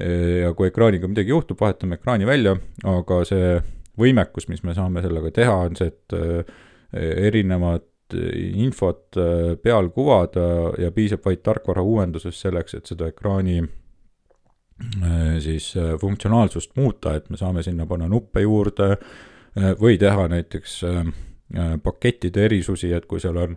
ja kui ekraaniga midagi juhtub, vahetame ekraani välja, aga see võimekus, mis me saame sellega teha, on see, et erinevad infot peal kuvada ja piisab vaid tarkvara uuendusest selleks, et seda ekraani siis funktsionaalsust muuta, et me saame sinna panna nuppe juurde või teha näiteks pakettide erisusi, et kui seal on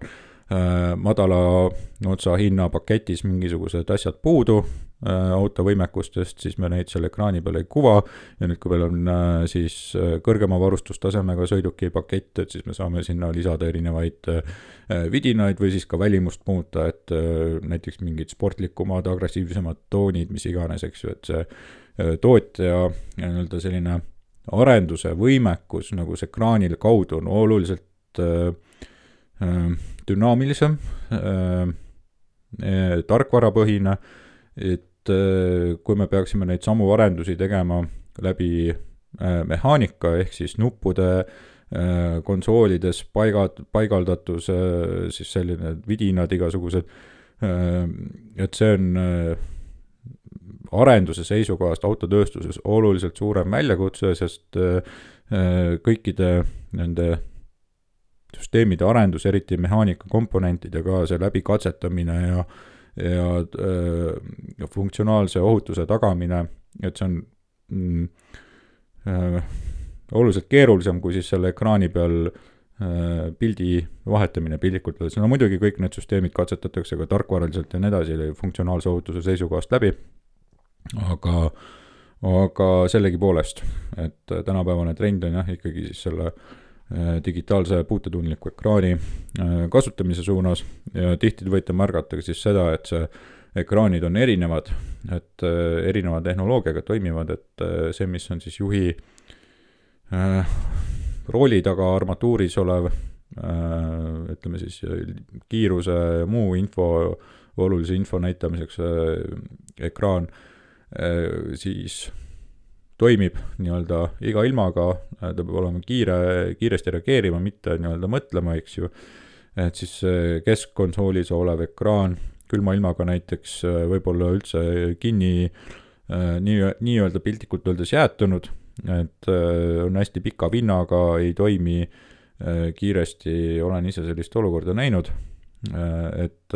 madala otsa hinna paketis mingisugused asjad puudu auto võimekustest, siis me neid selle ekraani peal ei kuva ja nüüd, kui meil on siis kõrgema varustustasemega sõiduki pakett, et siis me saame sinna lisada erinevaid vidinaid või siis ka välimust muuta, et näiteks mingid sportlikumad, agressiivsemad toonid, mis iganes, eks ju, et see tootja nii-öelda selline arenduse võimekus nagu see ekraanil kaudu on oluliselt dünaamilisem, tarkvarapõhine, et kui me peaksime neid samu arendusi tegema läbi mehaanika ehk siis nuppude konsoolides paigaldatus, siis selline vidinad igasugused, et see on arenduse seisukohast autotööstuses oluliselt suurem väljakutse, sest kõikide nende süsteemide arendus, eriti mehaanika komponentidega, see läbikatsetamine ja funktsionaalse ohutuse tagamine, et see on oluliselt keerulisem kui siis selle ekraani peal pildi vahetamine pildikult. No muidugi kõik need süsteemid katsetatakse ka tarkvaraliselt ja nii edasi funktsionaalse ohutuse seisukohast läbi, aga sellegipoolest, et tänapäevane trend on jah, ikkagi siis selle digitaalse puutetundliku ekraani kasutamise suunas ja tihti võite märgata siis seda, et see ekraanid on erinevad, et erineva tehnoloogiaga toimivad, et see, mis on siis juhi rooli taga armatuuris olev, ütleme siis kiiruse ja muu info, olulise info näitamiseks ekraan, siis toimib nii-öelda iga ilmaga, ta peab olema kiiresti reageerima, mitte nii-öelda mõtlema, eks ju, et siis keskkonsoolis olev ekraan külma ilmaga näiteks võib-olla üldse kinni nii-öelda piltlikult öeldes jäätunud, et on hästi pika vinnaga, ei toimi kiiresti, olen ise sellist olukorda näinud, et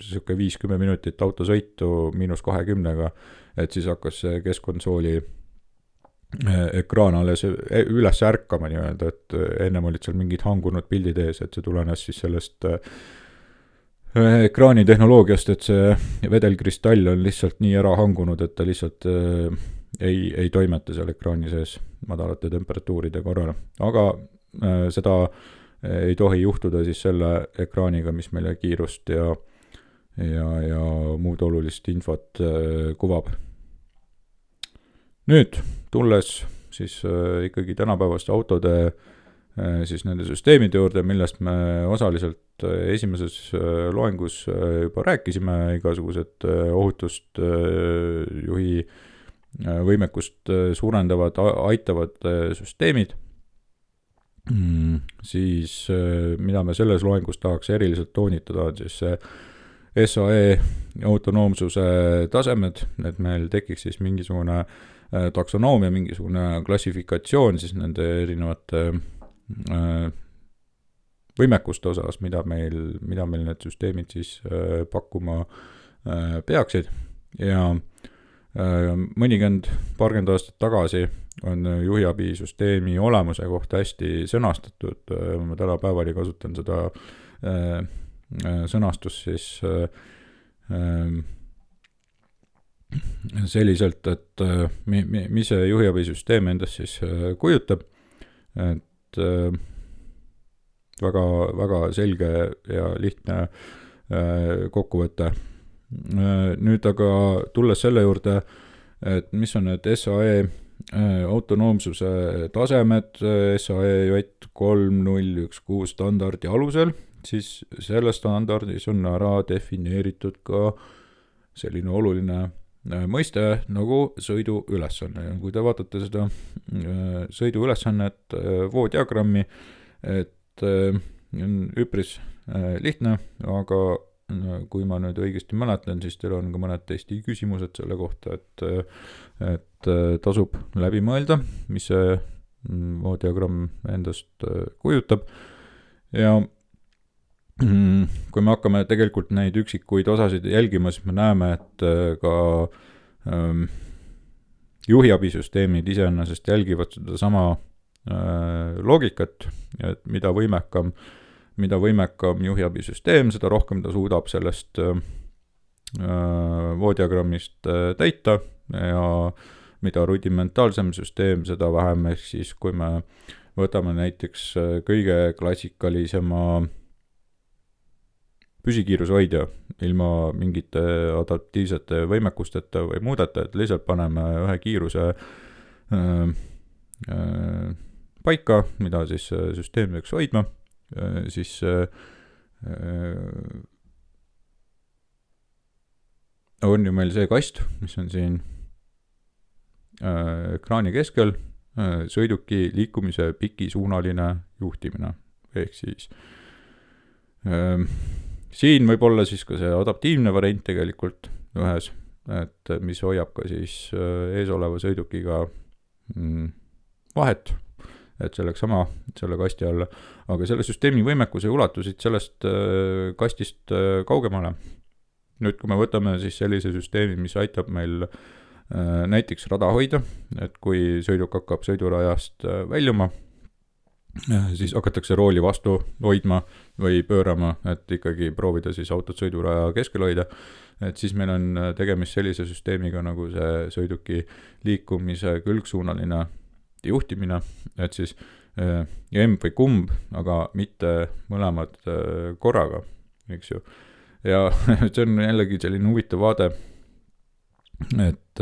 siuke 5-10 minutit autosõitu -20-ga, et siis hakkas see keskkonsooli ekraan alles üles ärkama nii-öelda, et ennem olid seal mingid hangunud pildid ees, et see tulenes siis sellest ekraani tehnoloogiast, et see vedelkristall on lihtsalt nii ära hangunud, et ta lihtsalt ei toimeta seal ekraani sees madalate temperatuuride korral. Aga seda ei tohi juhtuda siis selle ekraaniga, mis meile kiirust ja muud olulist infot kuvab. Nüüd, tulles siis ikkagi tänapäevaste autode siis nende süsteemide juurde, millest me osaliselt esimeses loengus juba rääkisime, igasugused ohutust, juhi võimekust suurendavad, aitavad süsteemid, siis mida me selles loengus tahaks eriliselt toonitada, on siis see SAE autonoomsuse tasemed, et meil tekiks siis mingisugune taksonoomia, mingisugune klassifikatsioon siis nende erinevate võimekuste osas, mida meil need süsteemid siis pakkuma peaksid ja paarkümmend aastat tagasi on juhiabisüsteemi olemuse kohta hästi sõnastatud, ma tänapäevani kasutan seda sõnastust siis selliselt, et mis see juhiabisüsteem endast siis kujutab, et väga, väga selge ja lihtne kokkuvõte. Nüüd aga tulles selle juurde, et mis on need SAE autonoomsuse tasemed SAE J3016 standardi alusel, siis selles standardis on ära defineeritud ka selline oluline mõiste nagu sõiduülesanne. Ja kui te vaatate seda sõiduülesannet voodiagrammi, et on üpris lihtne, aga kui ma nüüd õigesti mäletan, siis teil on ka mõned testi küsimused selle kohta, et tasub läbi mõelda, mis see voodiagramm endast kujutab. Ja kui me hakkame tegelikult neid üksikuid osasid jälgima, siis me näeme, et ka juhiabisüsteemid iseenesest jälgivad seda sama loogikat, et mida võimekam juhiabisüsteem, seda rohkem ta suudab sellest voodiagrammist täita ja mida rudimentaalsem süsteem, seda vähem, ehk siis kui me võtame näiteks kõige klassikalisema püsikiirushoidja ilma mingite adaptiivsete võimekusteta või muudeta, et lihtsalt paneme ühe kiiruse paika, mida siis süsteem peaks hoidma, siis on ju meil see kast, mis on siin ekraani keskel, sõiduki liikumise pikisuunaline juhtimine, ehk siis siin võib olla siis ka see adaptiivne variant tegelikult ühes, et mis hoiab ka siis ees oleva sõidukiga vahet, et selleks sama selle kasti alla, aga selle süsteemi võimekuse ulatusid sellest kastist kaugemale. Nüüd, kui me võtame siis sellise süsteemi, mis aitab meil näiteks rada hoida, et kui sõiduk hakkab sõidurajast väljuma, siis hakatakse rooli vastu hoidma või pöörama, et ikkagi proovida siis autot sõiduraja keskel hoida, et siis meil on tegemist sellise süsteemiga nagu see sõiduki liikumise külgsuunaline juhtimine, et siis M või kumb, aga mitte mõlemad korraga, eks ju. Ja see on jällegi selline huvitav vaade, et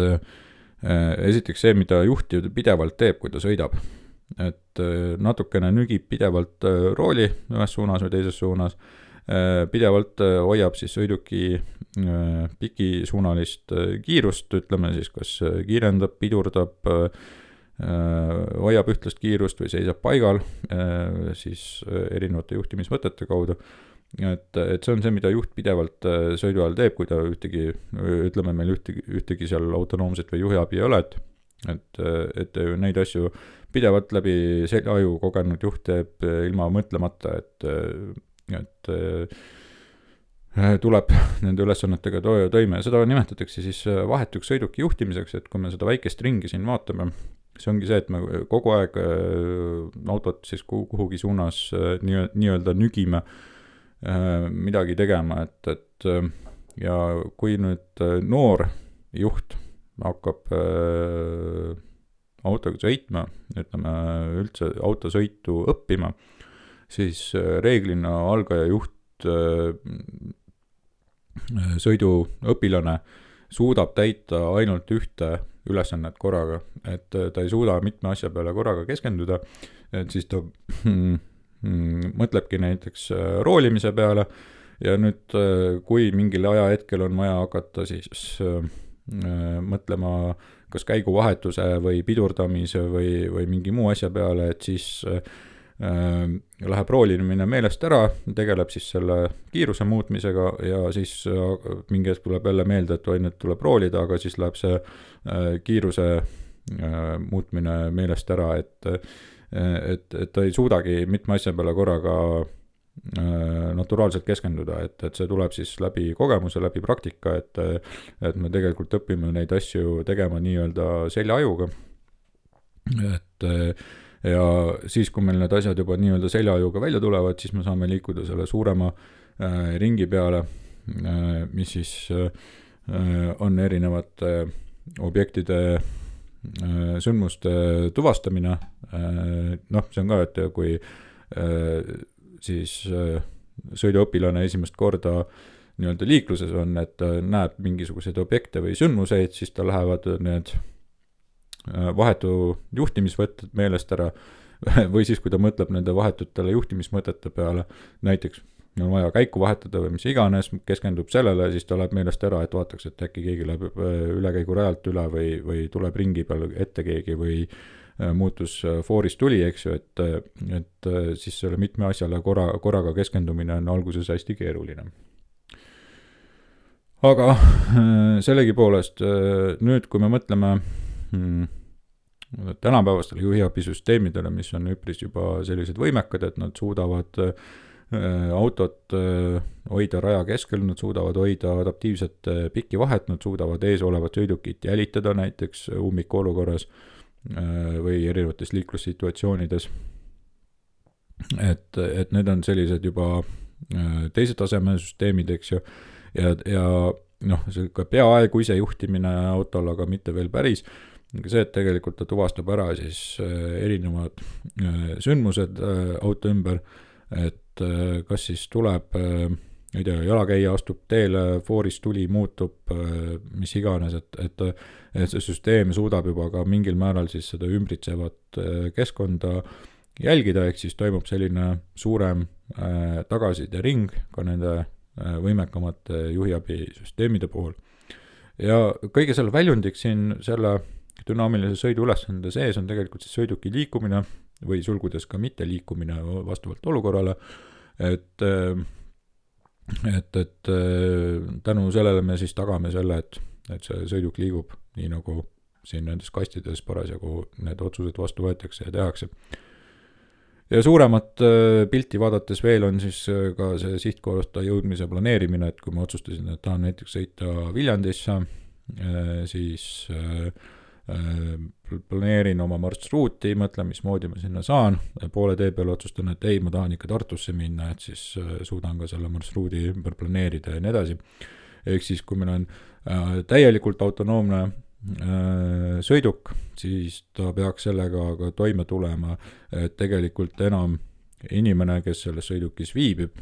esiteks see, mida juht pidevalt teeb, kui ta sõidab, et natukene nügib pidevalt rooli ühes suunas või teises suunas, pidevalt hoiab siis sõiduki pikisuunalist kiirust, ütleme siis, kas kiirendab, pidurdab, hoiab ühtlast kiirust või seisab paigal, siis erinevate juhtimisvõtete kaudu. Et see on see, mida juht pidevalt sõidu ajal teeb, kui ta ütleme meil ühtegi seal autonoomset või juhiabi ei ole, et neid asju pidevalt läbi aju kogenud juht teeb ilma mõtlemata, et tuleb nende ülesannetega toime ja seda nimetatakse siis vahetuks sõiduki juhtimiseks, et kui me seda väikest ringi siin vaatame, see ongi see, et me kogu aeg autot siis kuhugi suunas nii-öelda nügime midagi tegema, et ja kui nüüd noor juht hakkab autoga sõitma, ütleme üldse autosõitu õppima, siis reeglina algaja juht, sõiduõpilane suudab täita ainult ühte ülesannet korraga, et ta ei suuda mitme asja peale korraga keskenduda, et siis ta mõtlebki näiteks roolimise peale ja nüüd kui mingil ajahetkel on vaja hakata siis mõtlema kas käiguvahetuse või pidurdamise või mingi muu asja peale, et siis läheb roolimine meelest ära, tegeleb siis selle kiiruse muutmisega ja siis mingi hetk tuleb jälle meelde, et nüüd tuleb roolida, aga siis läheb see kiiruse muutmine meelest ära, et ta ei suudagi mitme asja peale korraga naturaalselt keskenduda, et see tuleb siis läbi kogemuse, läbi praktika, et me tegelikult õpime neid asju tegema nii-öelda seljaajuga. Ja siis, kui meil need asjad juba nii-öelda seljaajuga välja tulevad, siis me saame liikuda selle suurema ringi peale, mis siis on erinevate objektide sündmuste tuvastamine. See on ka, et kui siis sõiduõpilane esimest korda nii-öelda liikluses on, et näeb mingisuguseid objekte või sündmuseid, siis ta lähevad need vahetu juhtimisvõtted meelest ära või siis, kui ta mõtleb nende vahetutele juhtimismõtete peale, näiteks on vaja käiku vahetada või mis iganes, keskendub sellele, siis ta läheb meelest ära, et vaataks, et äkki keegi läheb ülekäigurajalt üle või tuleb ringi peal ette keegi või muutus fooris tuli, eks ju, et siis selle mitme asjale korraga keskendumine on alguses hästi keeruline. Aga sellegipoolest nüüd, kui me mõtleme tänapäevastele juhiabisüsteemidele, mis on üpris juba sellised võimekad, et nad suudavad autot hoida raja keskel, nad suudavad hoida adaptiivset pikki vahet, nad suudavad ees olevat sõidukit jälitada näiteks ummiku olukorras või erinevates liiklussituatsioonides. Et need on sellised juba teise taseme süsteemid, eks ju, ja noh, see ka peaaegu ise juhtimine autol, aga mitte veel päris, see, et tegelikult ta tuvastab ära siis erinevad sündmused auto ümber, et kas siis tuleb, ei tea, jalakäija astub teele, fooris tuli muutub, mis iganes, et see süsteem suudab juba ka mingil määral siis seda ümbritsevat keskkonda jälgida, ehk siis toimub selline suurem tagasiside-ring ka nende võimekamate juhiabisüsteemide puhul. Ja kõige selle väljundiks siin selle dünaamilise sõidu ülesande sees on tegelikult siis sõiduki liikumine või sulgudes ka mitte liikumine vastavalt olukorrale, et tänu sellele me siis tagame selle, et see sõiduk liigub nii nagu siin nendes kastides parasjagu need otsused vastu võetakse ja tehakse. Ja suuremat pilti vaadates veel on siis ka see sihtkohta jõudmise planeerimine, et kui ma otsustasin, et tahan näiteks sõita Viljandisse, siis planeerin oma marsruuti, mõtlen, mismoodi ma sinna saan, poole tee peal otsustan, et ei, ma tahan ikka Tartusse minna, et siis suudan ka selle marsruudi ümber planeerida ja nii edasi. Ehk siis, kui meil on täielikult autonoomne sõiduk, siis ta peaks sellega ka toime tulema, et tegelikult enam inimene, kes selles sõidukis viibib,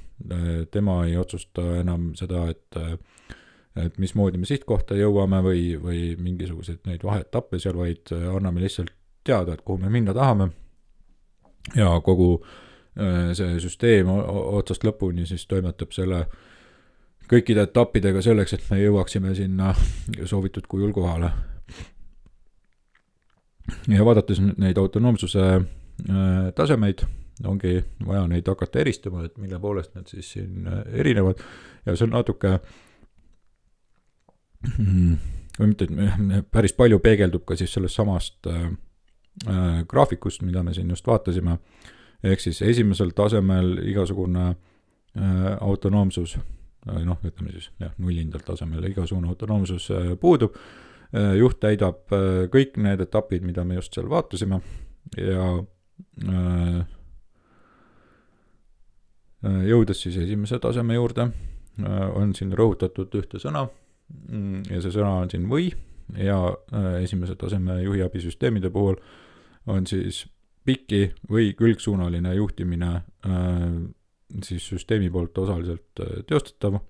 tema ei otsusta enam seda, et mismoodi me sihtkohta jõuame või mingisuguseid neid vaheetappe seal, vaid anname lihtsalt teada, et kuhu me minna tahame. Ja kogu see süsteem otsast lõpuni siis toimetab selle kõikide etappidega selleks, et me jõuaksime sinna soovitud kujul kohale. Ja vaadates neid autonoomsuse tasemeid, ongi vaja neid hakata eristama, et mille poolest need siis siin erinevad. Ja see on natuke või mitte, päris palju peegeldub ka siis sellest samast graafikust, mida me siin just vaatasime. Ehk siis esimesel tasemel igasugune autonoomsus, noh, ütleme siis, nullindal tasemel igasugune autonoomsus puudub. Juht täidab kõik need etapid, mida me just seal vaatasime ja jõudes siis esimese taseme juurde on siin rõhutatud ühte sõna ja see sõna on siin või ja esimese taseme juhiabisüsteemide puhul on siis pikki või külgsuunaline juhtimine siis süsteemi poolt osaliselt teostatav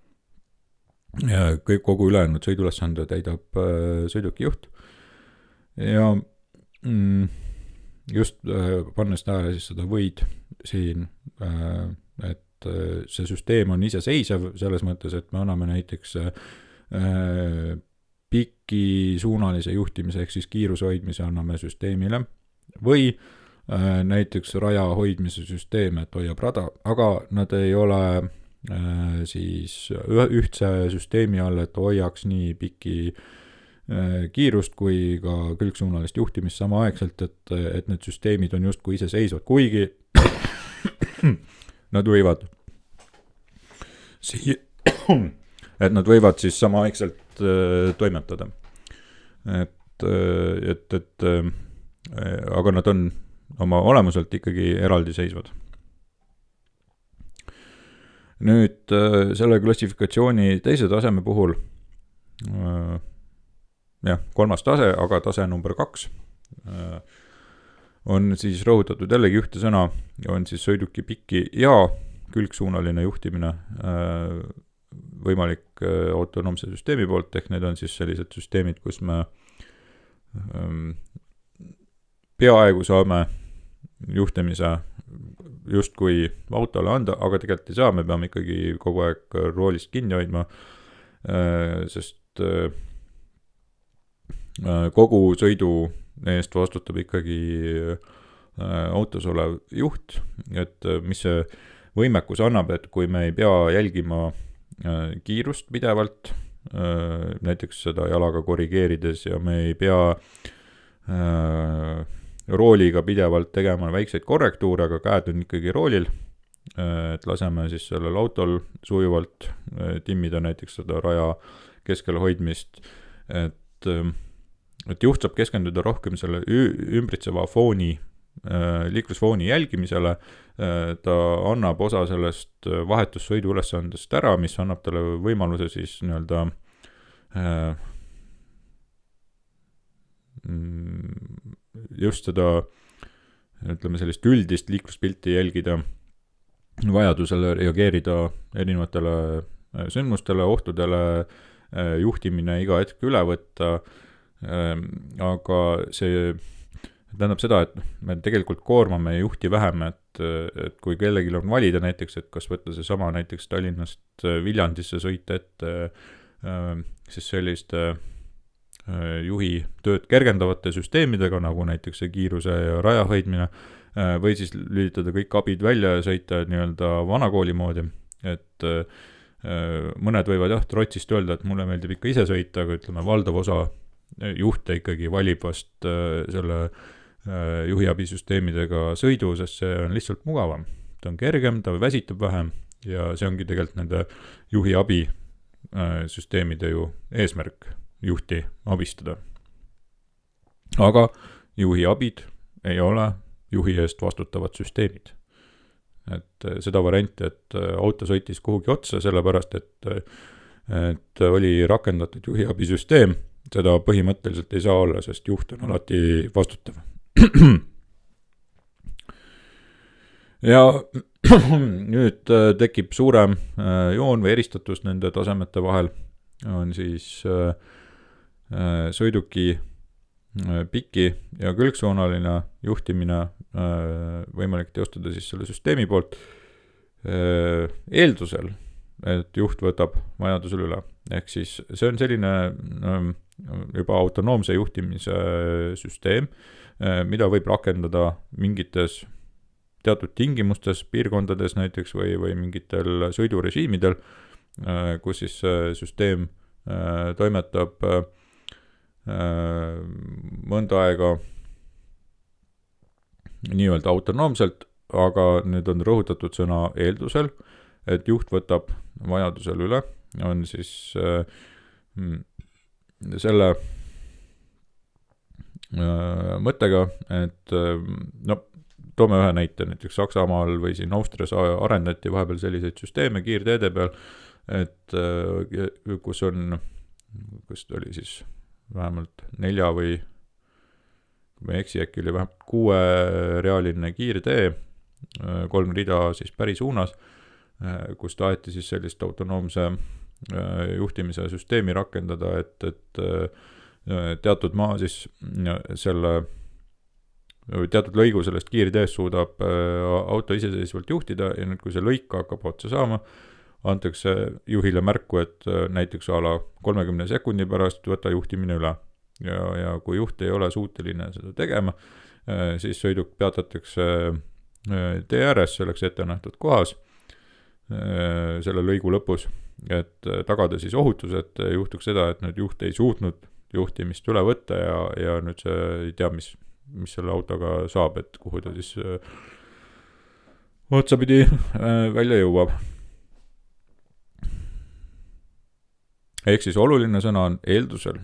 ja kogu ülejäänud sõidulesande täidab sõiduki juht ja just pannes tähele siis seda võid siin, et see süsteem on iseseisev selles mõttes, et me anname näiteks piki suunalise juhtimise ehk siis kiiruse hoidmise anname süsteemile või näiteks raja hoidmise süsteem, et hoiab rada, aga nad ei ole siis ühtse süsteemi all, et hoiaks nii piki kiirust kui ka külgsuunalist juhtimist samaaegselt, et need süsteemid on justkui iseseisvad, kuigi nad võivad et nad võivad siis samaaegselt toimetada. Aga nad on oma olemuselt ikkagi eraldiseisvad. Nüüd selle klassifikatsiooni teise taseme puhul, kolmas tase, aga tase number 2, on siis rõhutatud jällegi ühte sõna, on siis sõiduki piki ja külgsuunaline juhtimine võimalik autonoomse süsteemi poolt, ehk need on siis sellised süsteemid, kus me peaaegu saame juhtimise justkui autole anda, aga tegelikult ei saa, me peame ikkagi kogu aeg roolist kinni hoidma, sest kogu sõidu eest vastutab ikkagi autos olev juht, et mis see võimekus annab, et kui me ei pea jälgima kiirust pidevalt, näiteks seda jalaga korrigeerides ja me ei pea rooliga pidevalt tegema väikseid korrektuure, aga käed on ikkagi roolil, et laseme siis sellel autol sujuvalt timmida näiteks seda raja keskele hoidmist, et juht saab keskenduda rohkem selle ümbritseva fooni, liiklusfooni jälgimisele, ta annab osa sellest vahetussõidu ülesandest ära, mis annab talle võimaluse siis nii-öelda just seda, ütleme sellist üldist liikluspilti jälgida, vajadusele reageerida erinevatele sündmustele, ohtudele, juhtimine iga hetk üle võtta, aga see tähendab seda, et me tegelikult koormame juhti vähem, et kui kellelgi on valida näiteks, et kas võtta see sama näiteks Tallinnast Viljandisse sõita ette siis selliste juhi tööd kergendavate süsteemidega, nagu näiteks see kiiruse ja raja hoidmine, või siis lülitada kõik abid välja ja sõita nii-öelda vanakooli moodi, et mõned võivad trotsist öelda, et mulle meeldib ikka ise sõita, aga ütleme, valdav osa juhte ikkagi valib vast selle juhiabisüsteemidega sõidu, sest see on lihtsalt mugavam. Ta on kergem, ta väsitab vähem ja see ongi tegelikult nende juhiabi süsteemide ju eesmärk juhti abistada. Aga juhiabid ei ole juhi eest vastutavad süsteemid. Et seda varianti, et auto sõitis kuhugi otsa, sellepärast, et oli rakendatud juhiabisüsteem, seda põhimõtteliselt ei saa olla, sest juht on alati vastutav. Ja nüüd tekib suurem joon või eristatus nende tasemete vahel, on siis sõiduki piki ja külgsuunaline juhtimine võimalik teostada siis selle süsteemi poolt eeldusel, et juht võtab vajadusel üle. Ehk siis see on selline juba autonoomse juhtimise süsteem, mida võib rakendada mingites teatud tingimustes, piirkondades näiteks või mingitel sõidurežiimidel, kus siis süsteem toimetab mõnda aega nii-öelda autonoomselt, aga nüüd on rõhutatud sõna eeldusel, et juht võtab vajadusel üle, on siis selle mõttega, et toome ühe näite, näiteks Saksamaal või siin Austrias arendati vahepeal selliseid süsteeme kiirteede peal, et kus ta oli siis vähemalt 4 või kui me eksi, äkki oli vähemalt 6-realine kiirtee, 3 rida siis pärisuunas, kus taheti siis sellist autonoomse juhtimise süsteemi rakendada, et teatud maa siis teatud lõigu sellest kiirteest suudab auto iseseisvalt juhtida ja nüüd, kui see lõik hakkab otsa saama, antakse juhile märku, et näiteks ala 30 sekundi pärast võtta juhtimine üle. Ja kui juht ei ole suuteline seda tegema, siis sõiduk peatatakse tee ääres selleks ette nähtud kohas selle lõigu lõpus, et tagada siis ohutus, et juhtuks seda, et nüüd juht ei suutnud juhtimist üle võtta ja nüüd see ei tea, mis selle autoga saab, et kuhu ta siis otsapidi välja jõuab. Ehk siis oluline sõna on eeldusel.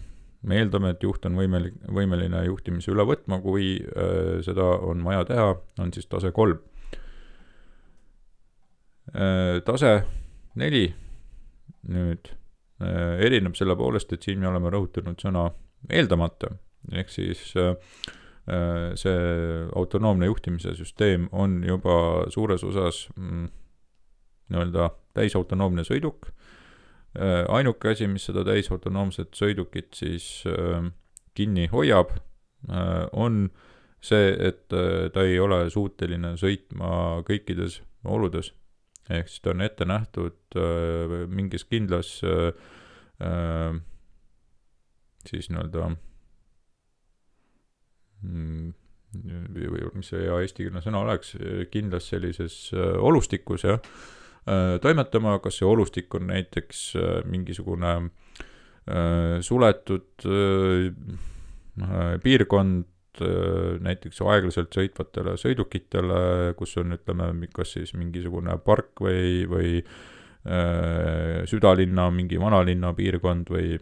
Me eeldame, et juht on võimeline juhtimise üle võtma, kui seda on vaja teha, on siis tase 3. Tase 4 nüüd erineb selle poolest, et siin me oleme rõhutanud sõna eeldamata, ehk siis see autonoomne juhtimise süsteem on juba suures osas nii-öelda täisautonoomne sõiduk. Ainuke asi, mis seda täisautonoomset sõidukit siis kinni hoiab, on see, et ta ei ole suuteline sõitma kõikides oludes, ehk siis ta on ette nähtud mingis kindlas siis nii-öelda või mis see hea eestikeelne sõna oleks, kindlas sellises olustikus, jah, toimetama, kas see olustik on näiteks mingisugune suletud piirkond näiteks aeglaselt sõitvatele sõidukitele, kus on, ütleme, kas siis mingisugune park või südalinna, mingi vanalinna piirkond või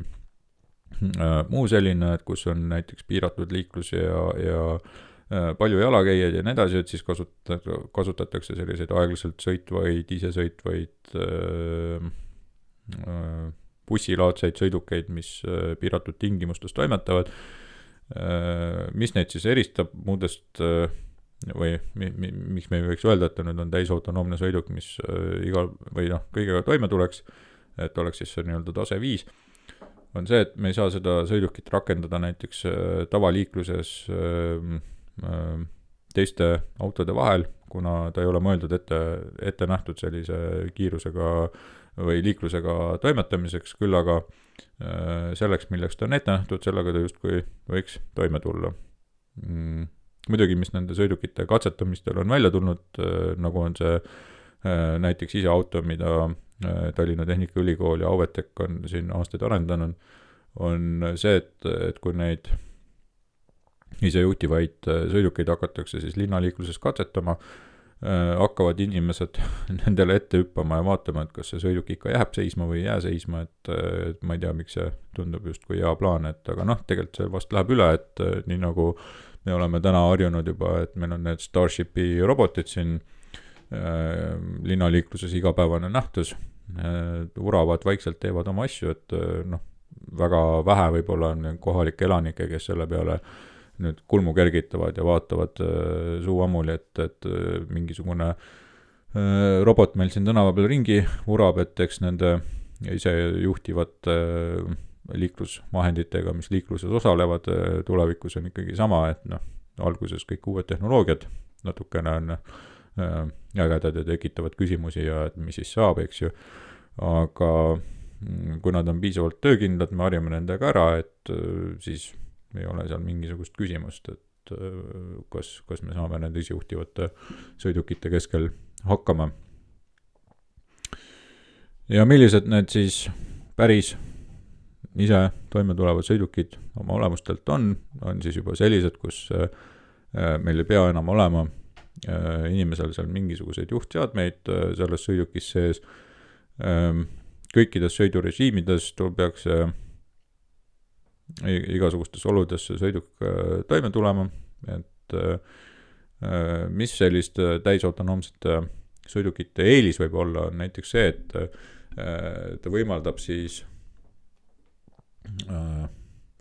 muu selline, et kus on näiteks piiratud liiklus ja palju jalakäijaid ja nii edasi, et siis kasutatakse selliseid aeglaselt sõitvaid, isesõitvaid bussilaadseid sõidukeid, mis piiratud tingimustes toimetavad. Mis neid siis eristab muudest või miks me ei võiks öelda, et nüüd on täisautonoomne sõiduk, mis kõigega toime tuleks, et oleks siis see nii-öelda tase 5, on see, et me ei saa seda sõidukit rakendada näiteks tavaliikluses teiste autode vahel, kuna ta ei ole mõeldud ette nähtud sellise kiirusega või liiklusega toimetamiseks, küll aga selleks, milleks ta on ette nähtud, sellega ta justkui võiks toime tulla. Muidugi, mis nende sõidukite katsetamistel on välja tulnud, nagu on see näiteks iseauto, mida Tallinna Tehnikaülikool ja Auvetech on siin aastaid arendanud, on see, et kui neid isejuhtivaid sõidukeid hakatakse siis linnaliikluses katsetama, hakkavad inimesed nendele ette hüppama ja vaatama, et kas see sõiduk ikka jääb seisma või ei jää seisma, et ma ei tea, miks see tundub justkui hea plaan, aga tegelikult see vast läheb üle, et nii nagu me oleme täna harjunud juba, et meil on need Starshipi robotid siin linnaliikluses igapäevane nähtus, uravad vaikselt teevad oma asju, et väga vähe võib-olla on kohalikke elanikke, kes selle peale nüüd kulmu kergitavad ja vaatavad suu ammuli, et mingisugune robot meil siin tänava peal ringi urab, et eks nende isejuhtivate liiklusvahenditega, mis liikluses osalevad, tulevikus on ikkagi sama, et alguses kõik uued tehnoloogiad natukene on ägedad ja tekitavad küsimusi ja et mis siis saab, eks ju, aga kui nad on piisavalt töökindlad, me harjame nendega ära, et siis ei ole seal mingisugust küsimust, et kas me saame nende isejuhtivate sõidukite keskel hakkama. Ja millised need siis päris ise toime tulevad sõidukid oma olemustelt on siis juba sellised, kus meil ei pea enam olema inimesel seal mingisuguseid juhtseadmeid selles sõidukis sees. Kõikides sõidurežiimides peaks igasugustes oludes sõiduk toime tulema, et mis selliste täisautonoomsete sõidukite eelis võib olla, on näiteks see, et ta võimaldab siis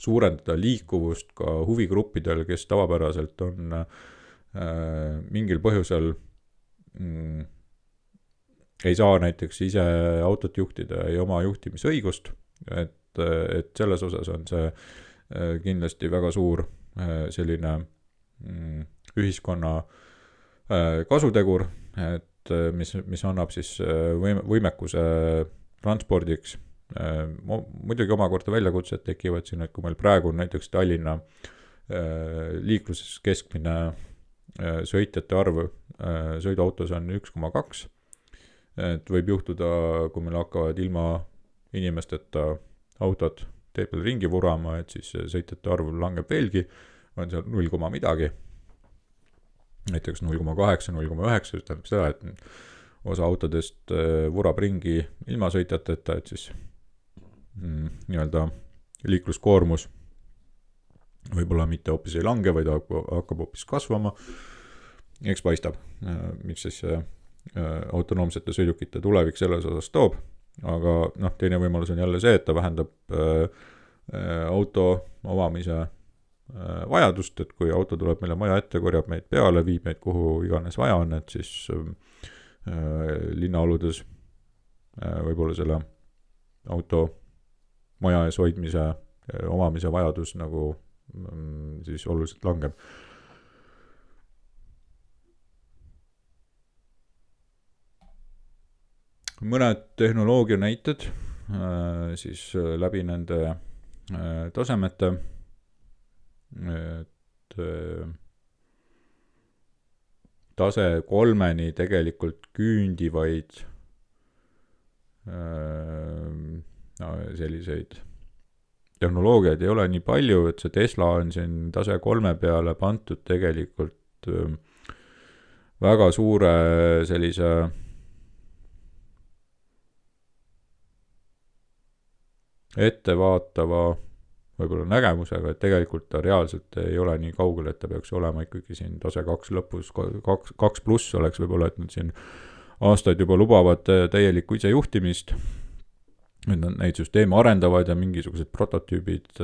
suurendada liikuvust ka huvigruppidel, kes tavapäraselt on mingil põhjusel ei saa näiteks ise autot juhtida, ei oma juhtimisõigust, et selles osas on see kindlasti väga suur selline ühiskonna kasutegur, et mis annab siis võimekuse transpordiks. Muidugi omakorda väljakutsed tekivad siin, et kui meil praegu on näiteks Tallinna liikluses keskmine sõitjate arv sõiduautos on 1,2, et võib juhtuda, kui meil hakkavad ilma inimesteta autod tee peal ringi vurama, et siis sõitjate arv langeb veelgi, on seal 0, midagi, näiteks 0,8, 0,9, tähendab seda, et osa autodest vurab ringi ilma sõitjateta, et siis nii-öelda liikluskoormus võib-olla mitte hoopis ei lange, vaid hakkab hoopis kasvama. Eks paistab, mis siis autonoomsete sõidukite tulevik selles osas toob, aga teine võimalus on jälle see, et ta vähendab auto omamise vajadust, et kui auto tuleb meile maja ette, korjab meid peale, viib meid kuhu iganes vaja on, et siis linnaoludes võib-olla selle auto maja ees hoidmise omamise vajadus nagu siis oluliselt langeb. mõned tehnoloogia näited siis läbi nende tasemete, et tase 3-ni tegelikult küündivaid selliseid tehnoloogiaid ei ole nii palju, et see Tesla on siin tase 3 peale pandud tegelikult väga suure sellise ettevaatava võib-olla nägemusega, et tegelikult ta reaalselt ei ole nii kaugel, et ta peaks olema ikkagi siin tase 2 lõpus, 2 pluss oleks võib-olla, et nad siin aastaid juba lubavad täielikku isejuhtimist, et nad neid süsteeme arendavad ja mingisugused prototüübid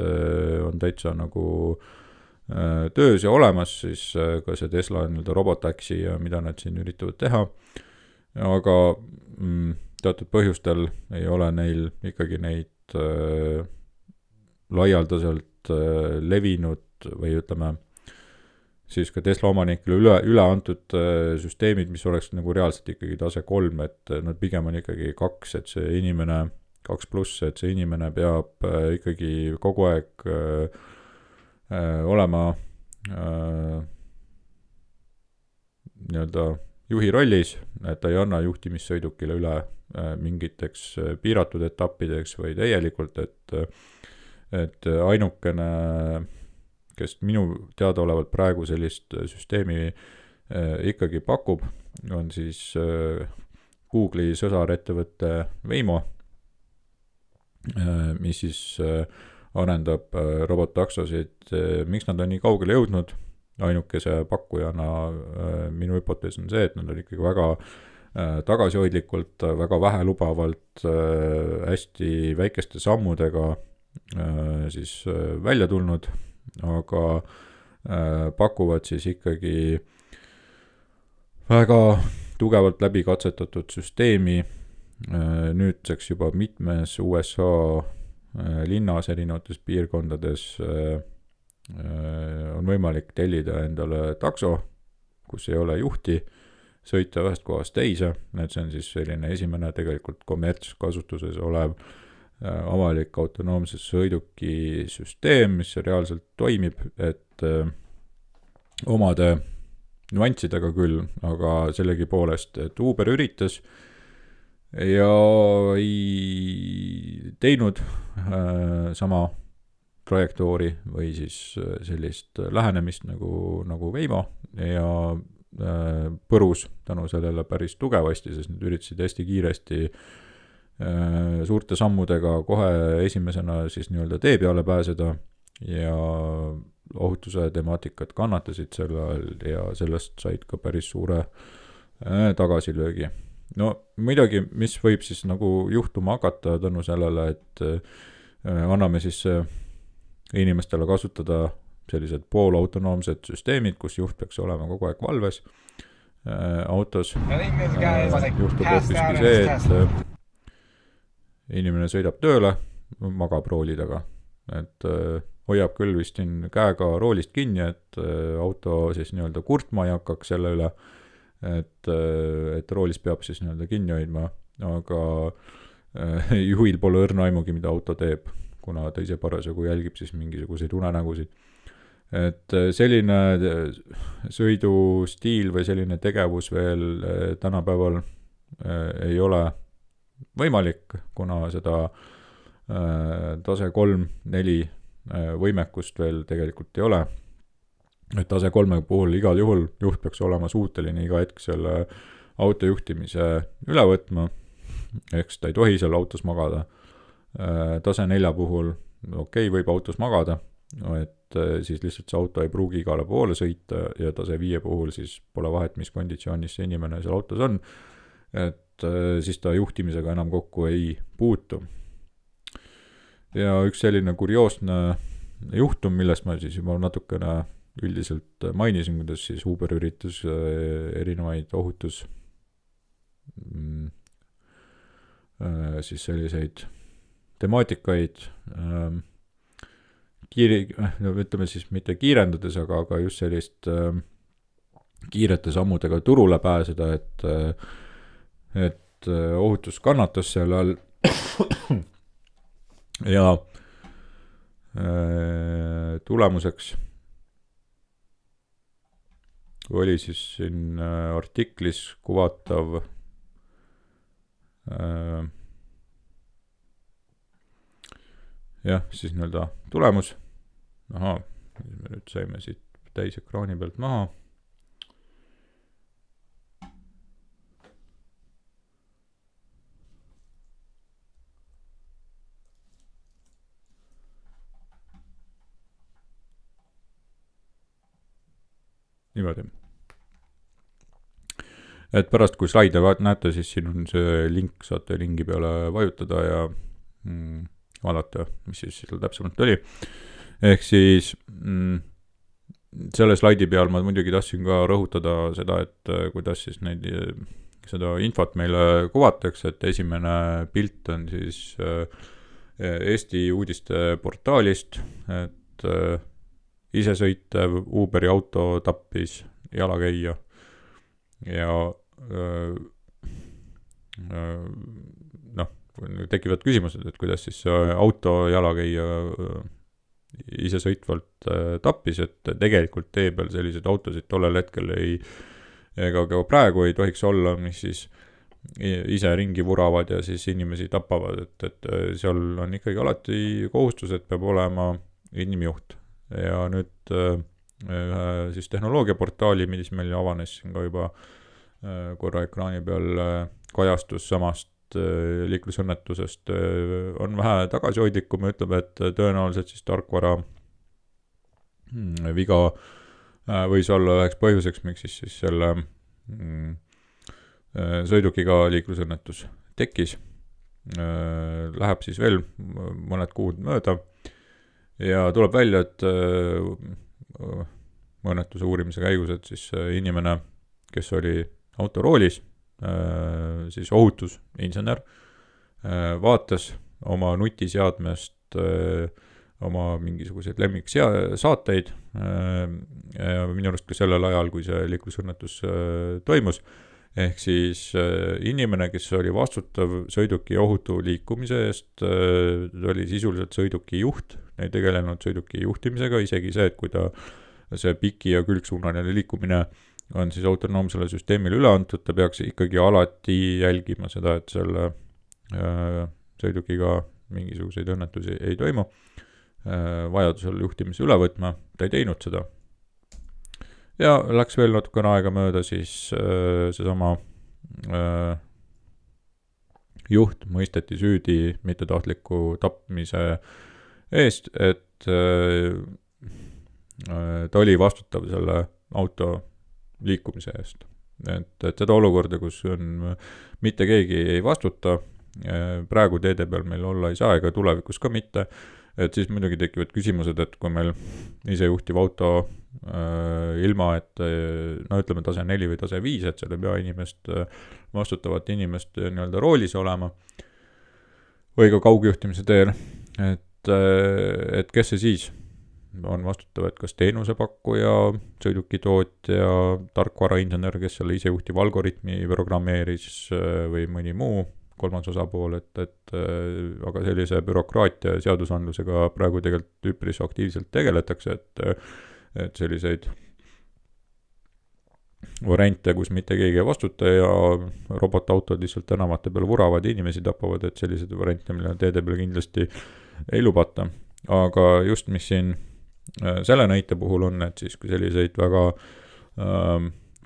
on täitsa nagu töös ja olemas, siis ka see Tesla nii-öelda robotaxi ja mida nad siin üritavad teha, aga teatud põhjustel ei ole neil ikkagi neid laialdaselt levinud või ütleme siis ka Tesla omanikele üle antud süsteemid, mis oleks nagu reaalselt ikkagi tase 3, et nad pigem on ikkagi 2, et see inimene 2 pluss, et see inimene peab ikkagi kogu aeg olema nii-öelda juhi rollis, et ta ei anna juhtimissõidukile üle mingiteks piiratud etappideks või täielikult, et ainukene, kes minu teadaolevalt praegu sellist süsteemi ikkagi pakub, on siis Google'i sõsarettevõtte Waymo, mis siis arendab robottaksosid. Miks nad on nii kaugele jõudnud? Ainukese pakkujana minu hüpotees on see, et nad on ikkagi väga tagasihoidlikult, väga vähelubavalt, hästi väikeste sammudega siis välja tulnud, aga pakuvad siis ikkagi väga tugevalt läbi katsetatud süsteemi. Nüüdseks juba mitmes USA linnas, erinevates piirkondades on võimalik tellida endale takso, kus ei ole juhti, sõita ühest kohast teise, et see on siis selline esimene tegelikult kommertskasutuses olev avalik autonoomse sõiduki süsteem, mis reaalselt toimib, et omade nüanssidega küll, aga sellegipoolest, et Uber üritas ja ei teinud sama trajektoori või siis sellist lähenemist nagu Waymo ja põrus tänu sellele päris tugevasti, sest nad üritasid hästi kiiresti suurte sammudega kohe esimesena siis nii-öelda tee peale pääseda ja ohutuse temaatikad kannatasid selle all ja sellest said ka päris suure tagasilöögi. No muidugi, mis võib siis nagu juhtuma hakata tänu sellele, et anname siis inimestele kasutada sellised poolautonoomsed süsteemid, kus juht peaks olema kogu aeg valves autos. Juhtub hoopiski see, et inimene sõidab tööle, magab rooli taga, et hoiab küll vist siin käega roolist kinni, et auto siis nii-öelda kurtma ei hakkaks selle üle, et roolis peab siis nii-öelda kinni hoidma, aga juhil pole õrna aimugi, mida auto teeb, kuna ta ise parasjagu jälgib siis mingisuguseid unenägusid. Et selline sõidustiil või selline tegevus veel tänapäeval ei ole võimalik, kuna seda tase 3-4 võimekust veel tegelikult ei ole. Et tase 3 puhul igal juhul juht peaks olema suuteline iga hetk selle auto juhtimise üle võtma, eks ta ei tohi seal autos magada. Tase 4 puhul võib autos magada, et siis lihtsalt see auto ei pruugi igale poole sõita ja tase 5 puhul siis pole vahet, mis konditsioonis see inimene seal autos on, et siis ta juhtimisega enam kokku ei puutu. Ja üks selline kurioosne juhtum, millest ma siis juba natukene üldiselt mainisin, kuidas siis Uber üritas erinevaid ohutus siis selliseid temaatikaid ütleme siis mitte kiirendades, aga just sellist kiirete sammudega turule pääseda, et ohutus kannatas selle all ja tulemuseks oli siis siin artiklis kuvatav siis nii-öelda tulemus. Ahaa, me nüüd saime siit täis ekraani pealt maha. Niimoodi. Et pärast, kui slaide näete, siis siin on see link, saate lingi peale vajutada ja vaadata, mis siis seal täpsemalt oli. Ehk siis selle slaidi peal ma muidugi tahtsin ka rõhutada seda, et kuidas siis seda infot meile kuvatakse, et esimene pilt on siis Eesti uudiste portaalist, et isesõitev Uberi auto tappis jalakäija ja tekivad küsimused, et kuidas siis auto jalakäija isesõitvalt tappis, et tegelikult tee peal selliseid autosid tollel hetkel ega ka praegu ei tohiks olla, mis siis ise ringi vuravad ja siis inimesi tapavad, et seal on ikkagi alati kohustus, et peab olema inimjuht. Ja nüüd siis tehnoloogiaportaali, mis meil avanes siin ka juba korra ekraani peal kajastus samast liiklusõnnetusest, on vähe tagasihoidlikum ja ütleb, et tõenäoliselt siis tarkvara viga võis olla üheks põhjuseks, miks siis selle sõidukiga liiklusõnnetus tekkis. Läheb siis veel mõned kuud mööda ja tuleb välja, et õnnetuse uurimise käigus, et siis inimene, kes oli autoroolis, siis ohutusinsener, vaatas oma nutiseadmest oma mingisuguseid lemmiksaateid ja minu arust ka sellel ajal, kui see liiklusõnnetus toimus. Ehk siis inimene, kes oli vastutav sõiduki ohutu liikumise eest, oli sisuliselt sõiduki juht, ei tegelenud sõiduki juhtimisega, isegi see, et kui see piki- ja külgsuunaline liikumine on siis autonoomsele süsteemile üle antud, ta peaks ikkagi alati jälgima seda, et selle sõidukiga mingisuguseid õnnetusi ei toimu, vajadusel juhtimise üle võtma, ta ei teinud seda. Ja läks veel natukene aega mööda, siis seesama juht mõisteti süüdi mittetahtliku tapmise eest, et ta oli vastutav selle auto liikumise eest. Et seda olukorda, kus on mitte keegi ei vastuta, praegu teede peal meil olla ei saa ega tulevikus ka mitte, et siis muidugi tekivad küsimused, et kui meil isejuhtiv auto ilma, et ütleme tase 4 või tase 5, et seal ei pea inimest, vastutavat inimest nii-öelda roolis olema või ka kaugjuhtimise teel, et kes see siis on vastutav, et kas teenusepakkuja, sõidukitootja, tarkvarainsener, kes selle isejuhtiv algoritmi programmeeris või mõni muu kolmas osapool, et aga sellise bürokraatia seadusandlusega praegu tegelikult üpris aktiivselt tegeletakse, et selliseid variante, kus mitte keegi ei vastuta ja robotautod lihtsalt tänavate peal vuravad ja inimesi tapavad, et selliseid variante, mille teede peal kindlasti ei lubata. Aga just mis siin selle näite puhul on, et siis kui selliseid väga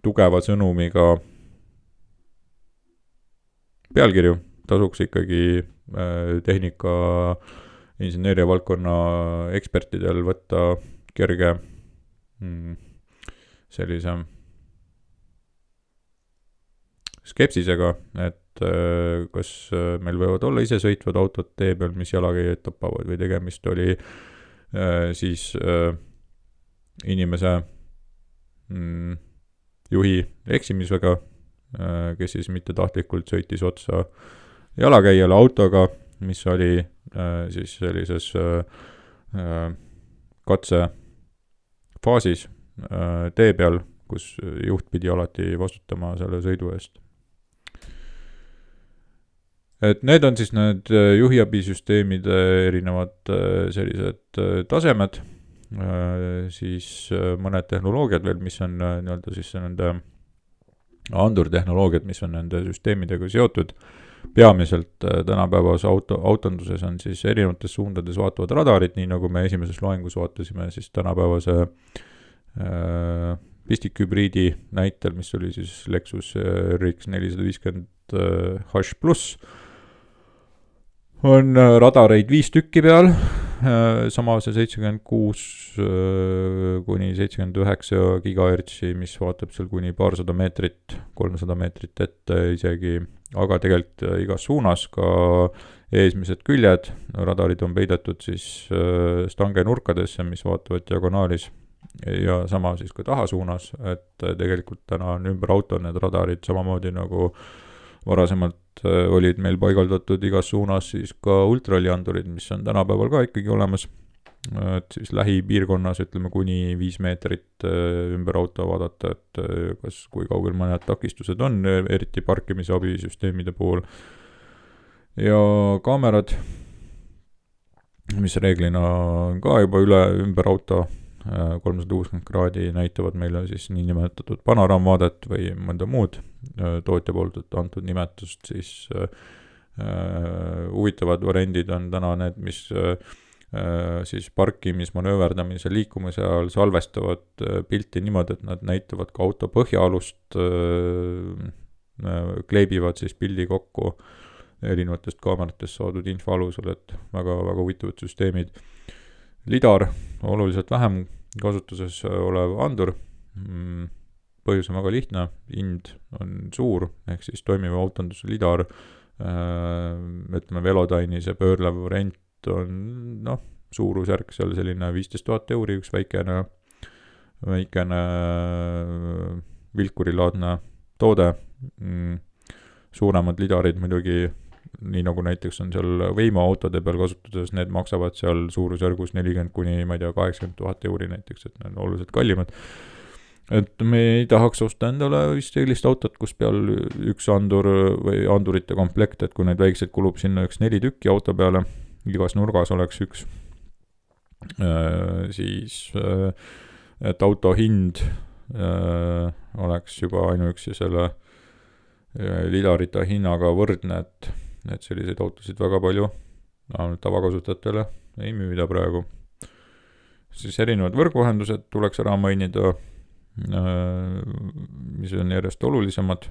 tugeva sõnumiga pealkirju tasuks ikkagi tehnika inseneeria valdkonna ekspertidel võtta kerge sellise skepsisega, et kas meil võivad olla isesõitvad autod tee peal, mis jalakäijaid tapavad või tegemist oli siis inimese juhi eksimisega, kes siis mitte tahtlikult sõitis otsa jalakäijale autoga, mis oli siis sellises katsefaasis tee peal, kus juht pidi alati vastutama selle sõidu eest. et need on siis need juhiabisüsteemide erinevad sellised tasemed, siis mõned tehnoloogiad veel, mis on nii-öelda siis nende andurtehnoloogiad, mis on nende süsteemidega seotud. Peamiselt tänapäevas autonduses on siis erinevates suundades vaatavad radarid, nii nagu me esimeses loengus vaatasime siis tänapäevase pistikhübriidi näitel, mis oli siis Lexus RX 450 H+, on radareid 5 tükki peal, sama see 76 kuni 79 gigahertsi, mis vaatab seal kuni paarsada meetrit, 300 meetrit ette isegi, aga tegelikult igas suunas, ka eesmised küljed, radarid on peidetud siis stange nurkadesse, mis vaatavad diagonaalis, ja sama siis ka tahasuunas, et tegelikult täna on ümber auto need radarid samamoodi nagu varasemalt olid meil paigaldatud igas suunas siis ka ultraliandurid, mis on tänapäeval ka ikkagi olemas, et siis lähipiirkonnas ütleme kuni 5 meetrit ümber auto vaadata, et kas kui kaugel mõned takistused on, eriti parkimise abisüsteemide puhul. Ja kaamerad, mis reeglina on ka juba ümber auto 360 kraadi, näitavad meile siis niinimetatud panoraamvaadet või mõnda muud tootja poolt antud nimetust, siis huvitavad variandid on täna need, mis siis parkimis, manööverdamise, liikumise ajal salvestavad pilti niimoodi, et nad näitavad ka auto põhjaalust, kleebivad siis pildi kokku erinevatest kaameratest saadud info alusel, et väga, väga huvitavad süsteemid. Lidar, oluliselt vähem kasutuses olev andur, põhjus on väga lihtne, hind on suur, ehk siis toimiva autonduse lidar, ütleme Velodyne'i see pöörlev variant on suurusjärk seal selline 15 000 euri, üks väikene vilkurilaadne toode, suuremad lidarid muidugi, nii nagu näiteks on seal Waymo autode peal kasutuses, need maksavad seal suurusjärgus 40 kuni, 80 000 euri näiteks, et need on oluliselt kallimad. Et me ei tahaks osta endale vist sellist autot, kus peal üks andur või andurite komplekt, et kui neid väikseid kulub sinna 4 tükki auto peale, igas nurgas oleks üks, siis et auto hind oleks juba ainuüksi selle lidarite hinnaga võrdne, et selliseid autosid väga palju tavakasutajatele ei müüda praegu. Siis erinevad võrguühendused tuleks ära mainida, mis on järjest olulisemad,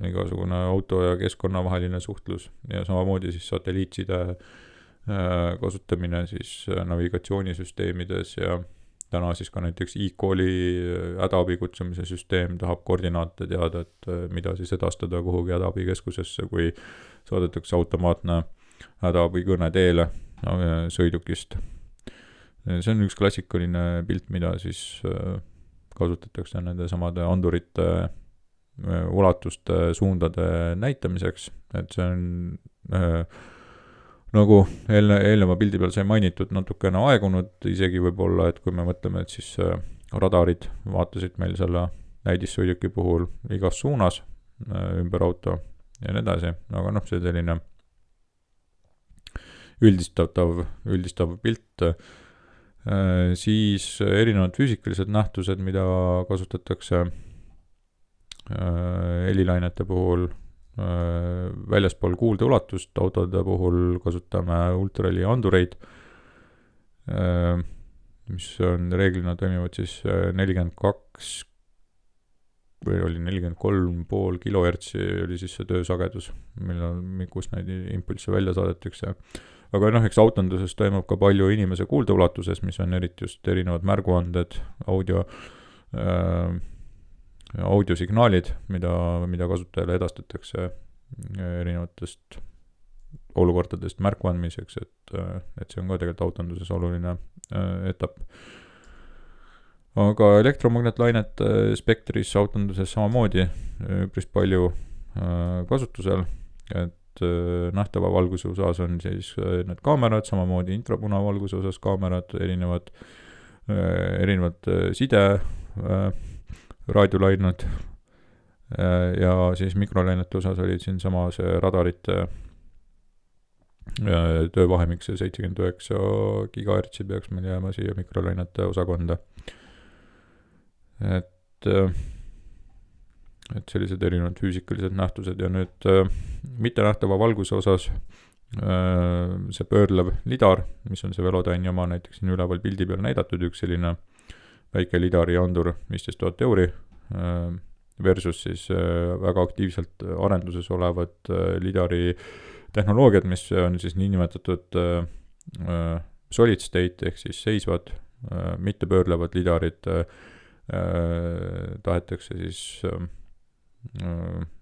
igasugune auto ja keskkonna vaheline suhtlus ja samamoodi siis satelliitside kasutamine siis navigatsioonisüsteemides ja täna siis ka näiteks e-kooli hädaabi kutsumise süsteem tahab koordinaate teada, et mida siis edastada kuhugi hädaabikeskusesse, kui saadetakse automaatne hädaabikõne teele sõidukist. See on üks klassikaline pilt, mida siis kasutatakse nende samade andurite ulatuste suundade näitamiseks, et see on nagu eelneva pildi peal sai mainitud, natukene aegunud, isegi võib-olla, et kui me mõtleme, et siis radarid vaatasid meil selle näidissõiduki puhul igas suunas ümber auto ja nii edasi, aga see selline üldistav pilt, siis erinevad füüsikalised nähtused, mida kasutatakse helilainete puhul, väljaspool kuuldeulatust, autode puhul kasutame ultrali andureid, mis on reeglina toimivad siis 42 või oli 43,5 kilohertsi oli siis see töösagedus, kus neid impulsse välja saadetakse. Aga eks autonduses toimub ka palju inimese kuuldeulatuses, mis on eriti just erinevad märguanded, audiosignaalid, mida kasutajale edastatakse erinevatest olukordadest märku andmiseks, et see on ka tegelikult autonduses oluline etapp. Aga elektromagnetlainete spektris autonduses samamoodi üpris palju kasutusel, et nähtava valguse osas on siis need kaamerad, samamoodi infrapunavalguse osas kaamerad, erinevad side raadiolained ja siis mikrolainete osas olid siin sama see radarite töövahemik see 79 gigahertsi peaks meil jääma siia mikrolainete osakonda. Et sellised erinevad füüsikalised nähtused ja nüüd mittenähtava valguse osas see pöörlev lidar, mis on see Velodyne'i oma näiteks siin üleval pildi peal näidatud, üks selline väike lidari andur 15 000 euri versus siis väga aktiivselt arenduses olevad lidari tehnoloogiad, mis on siis niinimetatud solid state ehk siis seisvad, mitte pöörlevad lidarid, tahetakse siis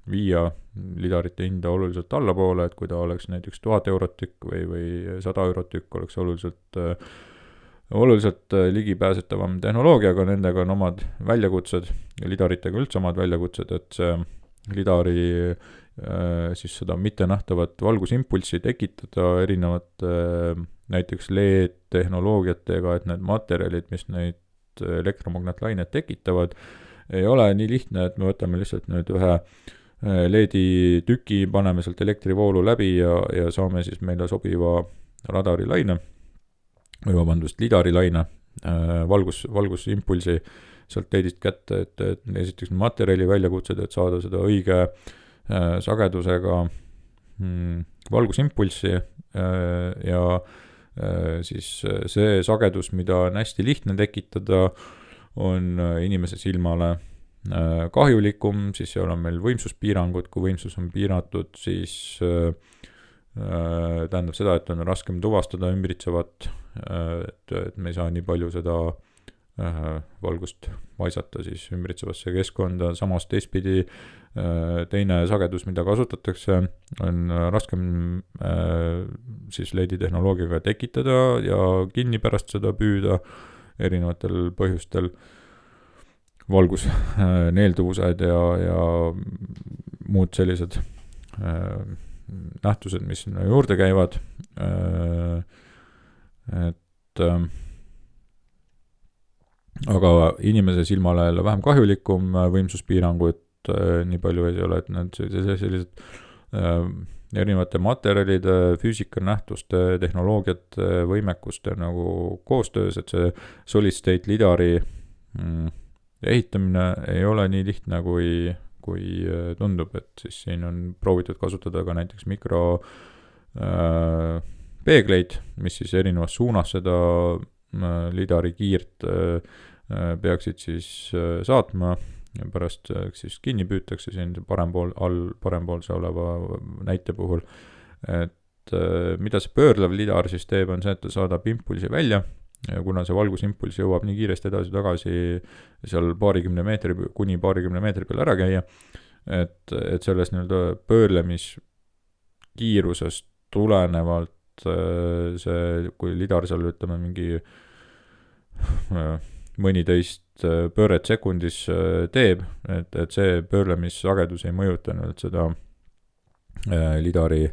viia lidarite hinda oluliselt allapoole, et kui ta oleks näiteks 1000 eurot tükk või 100 eurot tükk, oleks oluliselt ligipääsetavam tehnoloogia, aga nendega on omad väljakutsed ja lidaritega üldse omad väljakutsed, et see lidari siis seda mittenähtavat valgusimpulssi tekitada erinevate näiteks LED-tehnoloogiatega, et need materjalid, mis neid elektromagnetlained tekitavad, ei ole nii lihtne, et me võtame lihtsalt nüüd ühe LED-i tüki, paneme sealt elektrivoolu läbi ja saame siis meile sobiva radarilaine või lidarilaine, valgusimpulsi sealt LED-ist kätte, et esiteks materjali väljakutsed, et saada seda õige sagedusega valgusimpulsi ja siis see sagedus, mida on hästi lihtne tekitada, on inimese silmale kahjulikum, siis seal on meil võimsuspiirangud, kui võimsus on piiratud, siis tähendab seda, et on raskem tuvastada ümbritsevat, et me ei saa nii palju seda valgust paisata siis ümbritsevasse keskkonda, samas teistpidi teine sagedus, mida kasutatakse, on raskem siis LED-i tehnoloogiaga tekitada ja kinni pärast seda püüda erinevatel põhjustel, valgusneelduvused ja muud sellised nähtused, mis sinna juurde käivad, et aga inimese silmale jälle vähem kahjulikum, võimsuspiirangud nii palju ei ole, et need sellised erinevate materjalide, füüsikanähtuste, tehnoloogiate, võimekuste nagu koostöös, et see solid state lidari ehitamine ei ole nii lihtne, kui tundub, et siis siin on proovitud kasutada ka näiteks mikropeegleid, mis siis erinevas suunas seda lidari kiirt peaksid siis saatma ja pärast siis kinni püütakse siin parempoolse oleva näite puhul, et mida see pöörlev lidar siis teeb, on see, et ta saadab impulsi välja ja kuna see valgusimpulss jõuab nii kiiresti edasi-tagasi seal kuni paarikümne meetri peal ära käia, et sellest nii-öelda pöörlemiskiirusest tulenevalt see, kui lidar seal ütleme mingi mõniteist pööret sekundis teeb, et see pöörlemissagedus ei mõjuta nüüd seda lidari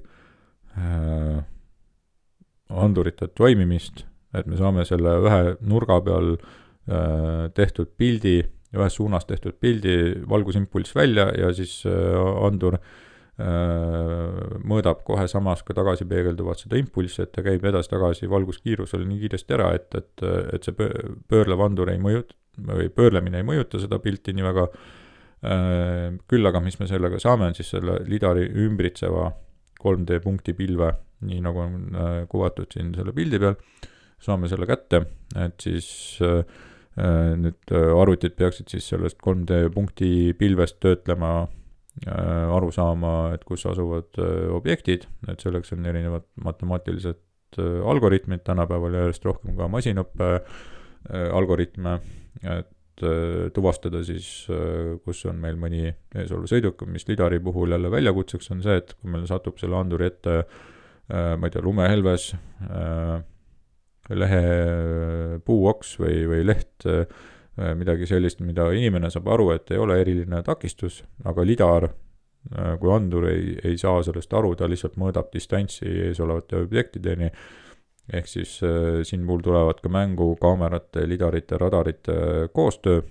andurite toimimist, et me saame selle ühe nurga peal tehtud pildi, ühes suunas tehtud pildi, valgusimpulss välja ja siis andur mõõdab kohe samas ka tagasi peegelduvat seda impulssi, et ta käib edasi-tagasi valguskiirusel nii kiiresti ära, et see pöörlev andur ei mõjuta või pöörlemine ei mõjuta seda pilti nii väga. Küll aga mis me sellega saame, on siis selle lidari ümbritseva 3D punkti pilve, nii nagu on kuvatud siin selle pildi peal, saame selle kätte, et siis nüüd arvutid peaksid siis sellest 3D punkti pilvest töötlema, aru saama, et kus asuvad objektid, et selleks on erinevad matemaatilised algoritmid, tänapäeval järjest rohkem ka masinõppe algoritme, et tuvastada siis, kus on meil mõni eesolev sõiduk, mis lidari puhul jälle väljakutseks on see, et kui meil satub selle anduri ette, ma ei tea, lumehelves, lehepuuoks või leht, midagi sellist, mida inimene saab aru, et ei ole eriline takistus, aga lidar, kui andur ei saa sellest aru, ta lihtsalt mõõdab distantsi ees olevate objektideni, ehk siis siin puhul tulevad ka mängu kaamerate, lidarite, radarite koostöö,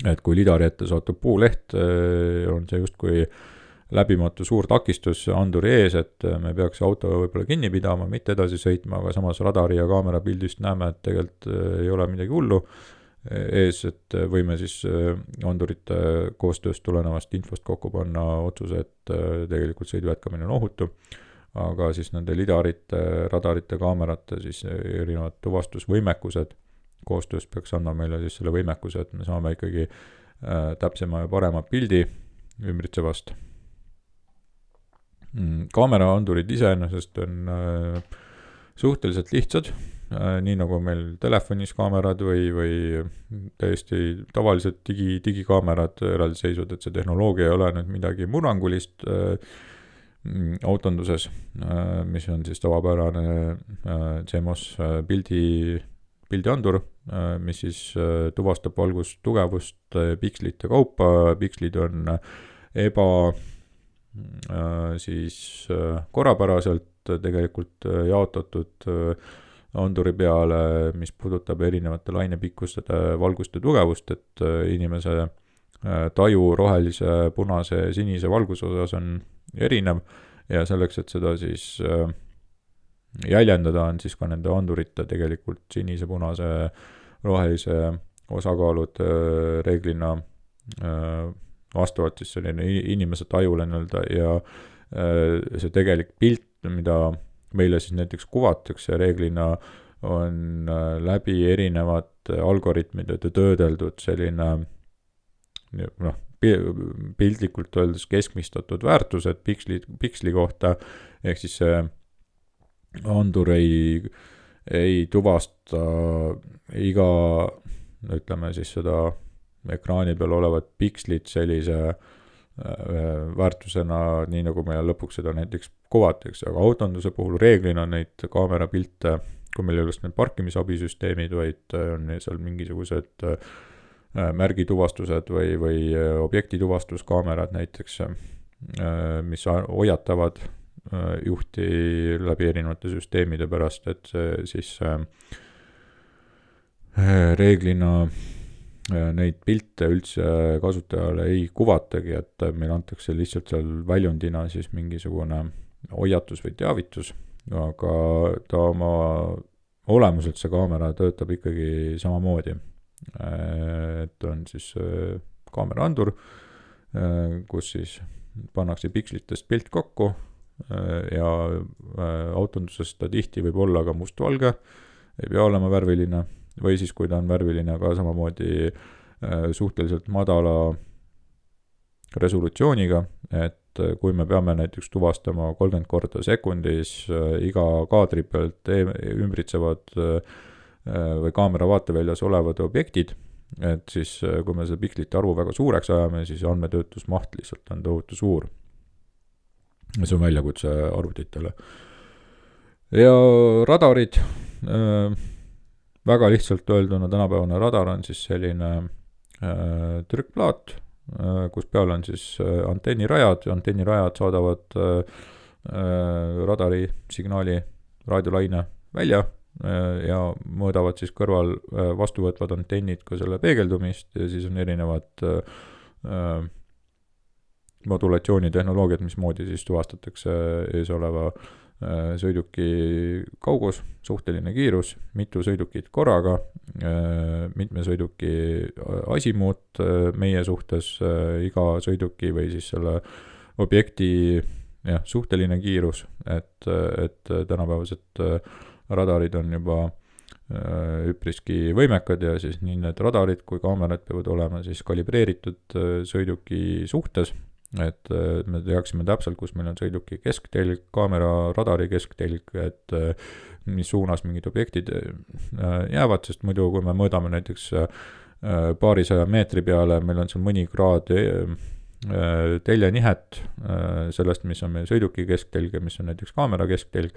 et kui lidari ette satub puuleht, on see justkui läbimatu suur takistus anduri ees, et me peaks auto võib-olla kinni pidama, mitte edasi sõitma, aga samas radari ja kaamera pildist näeme, et tegelikult ei ole midagi hullu ees, et võime siis andurite koostööst tulenevast infost kokku panna otsuse, et tegelikult sõidu jätkamine on ohutu, aga siis nende lidarite, radarite, kaamerate siis erinevad tuvastusvõimekused koostöös peaks andma meile siis selle võimekuse, et me saame ikkagi täpsema ja parema pildi ümbritsevast. Kaameraandurid iseenesest on suhteliselt lihtsad, nii nagu meil telefonis kaamerad või täiesti tavalised digikaamerad eraldiseisvad, et see tehnoloogia ei ole nüüd midagi murrangulist autonduses, mis on siis tavapärane CMOS pildiandur, mis siis tuvastab valgustugevust pikslite kaupa. Pikslid on siis korrapäraselt tegelikult jaotatud anduri peale, mis puudutab erinevate lainepikkuste valguste tugevust, et inimese taju rohelise, punase, sinise valguse osas on erinev ja selleks, et seda siis jäljendada, on siis ka nende andurite tegelikult sinise, punase, rohelise osakaalud reeglina vastavalt siis selline inimese tajule nii-öelda ja see tegelik pilt, mida meile siis näiteks kuvatakse reeglina on läbi erinevate algoritmide töödeldud selline piltlikult öeldes keskmistatud väärtused piksli kohta, ehk siis see andur ei tuvasta iga, ütleme siis seda ekraani peal olevat pikslit sellise väärtusena, nii nagu meil lõpuks seda näiteks kuvatakse, aga autonduse puhul reeglina neid kaamerapilte, kui meil ei ole need parkimisabisüsteemid, vaid on seal mingisugused märgituvastused või objektituvastuskaamerad näiteks, mis hoiatavad juhti läbi erinevate süsteemide pärast, et siis reeglina neid pilte üldse kasutajale ei kuvatagi, et meil antakse lihtsalt seal väljundina siis mingisugune hoiatus või teavitus, aga ta oma olemuselt see kaamera töötab ikkagi samamoodi. Et on siis kaameraandur, kus siis pannakse pikslitest pilt kokku ja autonduses ta tihti võib olla ka mustvalge, ei pea olema värviline, või siis kui ta on värviline ka samamoodi suhteliselt madala resolutsiooniga, et kui me peame näiteks tuvastama 30 korda sekundis iga kaadri pealt ümbritsevad või kaamera vaateväljas olevad objektid, et siis kui me seda pikslite arvu väga suureks ajame, siis andmetöötlusmaht lihtsalt on tohutu suur. See on väljakutse arvutitele. Ja radarid, väga lihtsalt öelduna tänapäevane radar on siis selline trükkplaat, kus peal on siis antennirajad saadavad radari signaali raadiolaine välja ja mõõdavad siis kõrval vastuvõtvad antennid ka selle peegeldumist ja siis on erinevad modulatsioonitehnoloogiad, mismoodi siis tuvastatakse ees oleva sõiduki kaugus, suhteline kiirus, mitu sõidukit korraga, mitme sõiduki asimuut meie suhtes, iga sõiduki või siis selle objekti suhteline kiirus, et tänapäevased radarid on juba üpriski võimekad ja siis nii need radarid kui kaamerad peavad olema siis kalibreeritud sõiduki suhtes, et me teaksime täpselt, kus meil on sõiduki kesktelg, kaamera radari kesktelg, et mis suunas mingid objektid jäävad, sest muidu kui me mõõdame näiteks paarisaja meetri peale, meil on seal mõni kraad teljenihet sellest, mis on meie sõiduki kesktelg ja mis on näiteks kaamera kesktelg,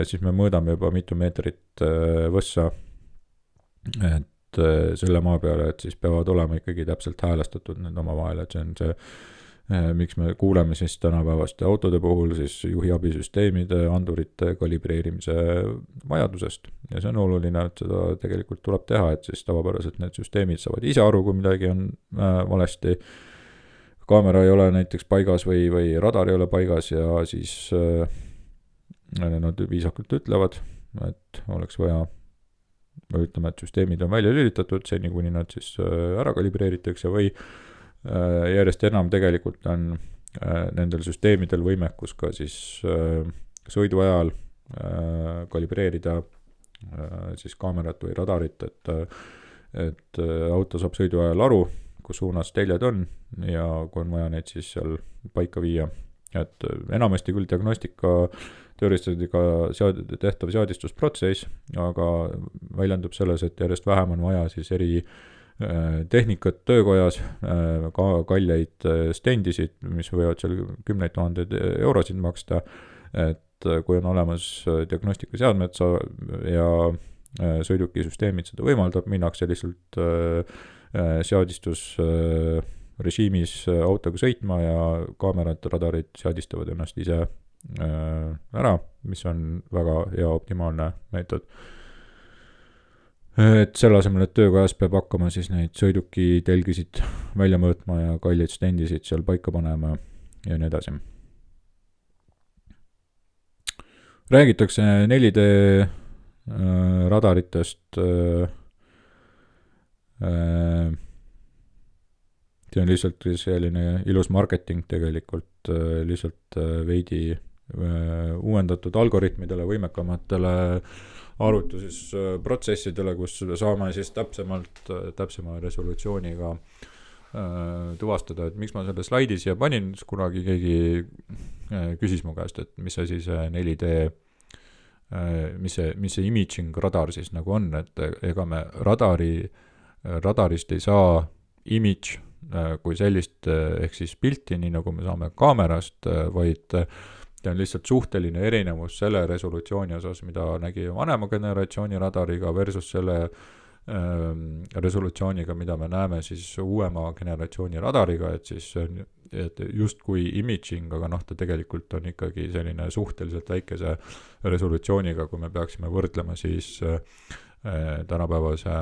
siis me mõõdame juba mitu meetrit võssa, et selle maa peale, et siis peavad olema ikkagi täpselt häälestatud need omavahel, et see on see, miks me kuuleme siis tänapäevaste autode puhul siis juhiabisüsteemide, andurite kalibreerimise vajadusest ja see on oluline, et seda tegelikult tuleb teha, et siis tavapäraselt need süsteemid saavad ise aru, kui midagi on valesti. kaamera ei ole näiteks paigas või radar ei ole paigas ja siis nad viisakalt ütlevad, et oleks vaja, või ütleme, et süsteemid on välja lülitatud seni, kuni nad siis ära kalibreeritakse või järjest enam tegelikult on nendel süsteemidel võimekus ka siis sõidu ajal kalibreerida siis kaamerat või radarit, et auto saab sõidu ajal aru, kus suunas teljed on ja kui on vaja neid siis seal paika viia. Et enamasti küll diagnostika teoristadega tehtav seadistusprotsess, aga väljendub selles, et järjest vähem on vaja siis eri tehnikat töökojas, kalleid stendisid, mis võivad seal 10 000 eurosid maksta, et kui on olemas diagnostikaseadmed ja sõidukisüsteemid seda võimaldab, minnakse lihtsalt seadistusrežiimis autoga sõitma ja kaamerad, radarid seadistavad ennast ise ära, mis on väga hea optimaalne meetod. Et selle asemel, et töökojas peab hakkama siis neid sõiduki telgisid välja mõõtma ja kalleid stendisid seal paika panema ja nii edasi. Räägitakse 4D radaritest, see on lihtsalt selline ilus marketing tegelikult, lihtsalt veidi uuendatud algoritmidele, võimekamatele arvutusprotsessidele, kus saame siis täpsema resolutsiooniga tuvastada, et miks ma selle slaidi siia panin, kunagi keegi küsis mu käest, et mis asi see 4D mis see imaging radar siis nagu on, et ega me radarist ei saa image kui sellist ehk siis pilti, nii nagu me saame kaamerast, vaid ta on lihtsalt suhteline erinevus selle resolutsiooni osas, mida nägi vanema generatsiooni radariga versus selle resolutsiooniga, mida me näeme siis uuema generatsiooni radariga, et siis et justkui imaging, aga ta tegelikult on ikkagi selline suhteliselt väikese resolutsiooniga, kui me peaksime võrdlema siis tänapäevase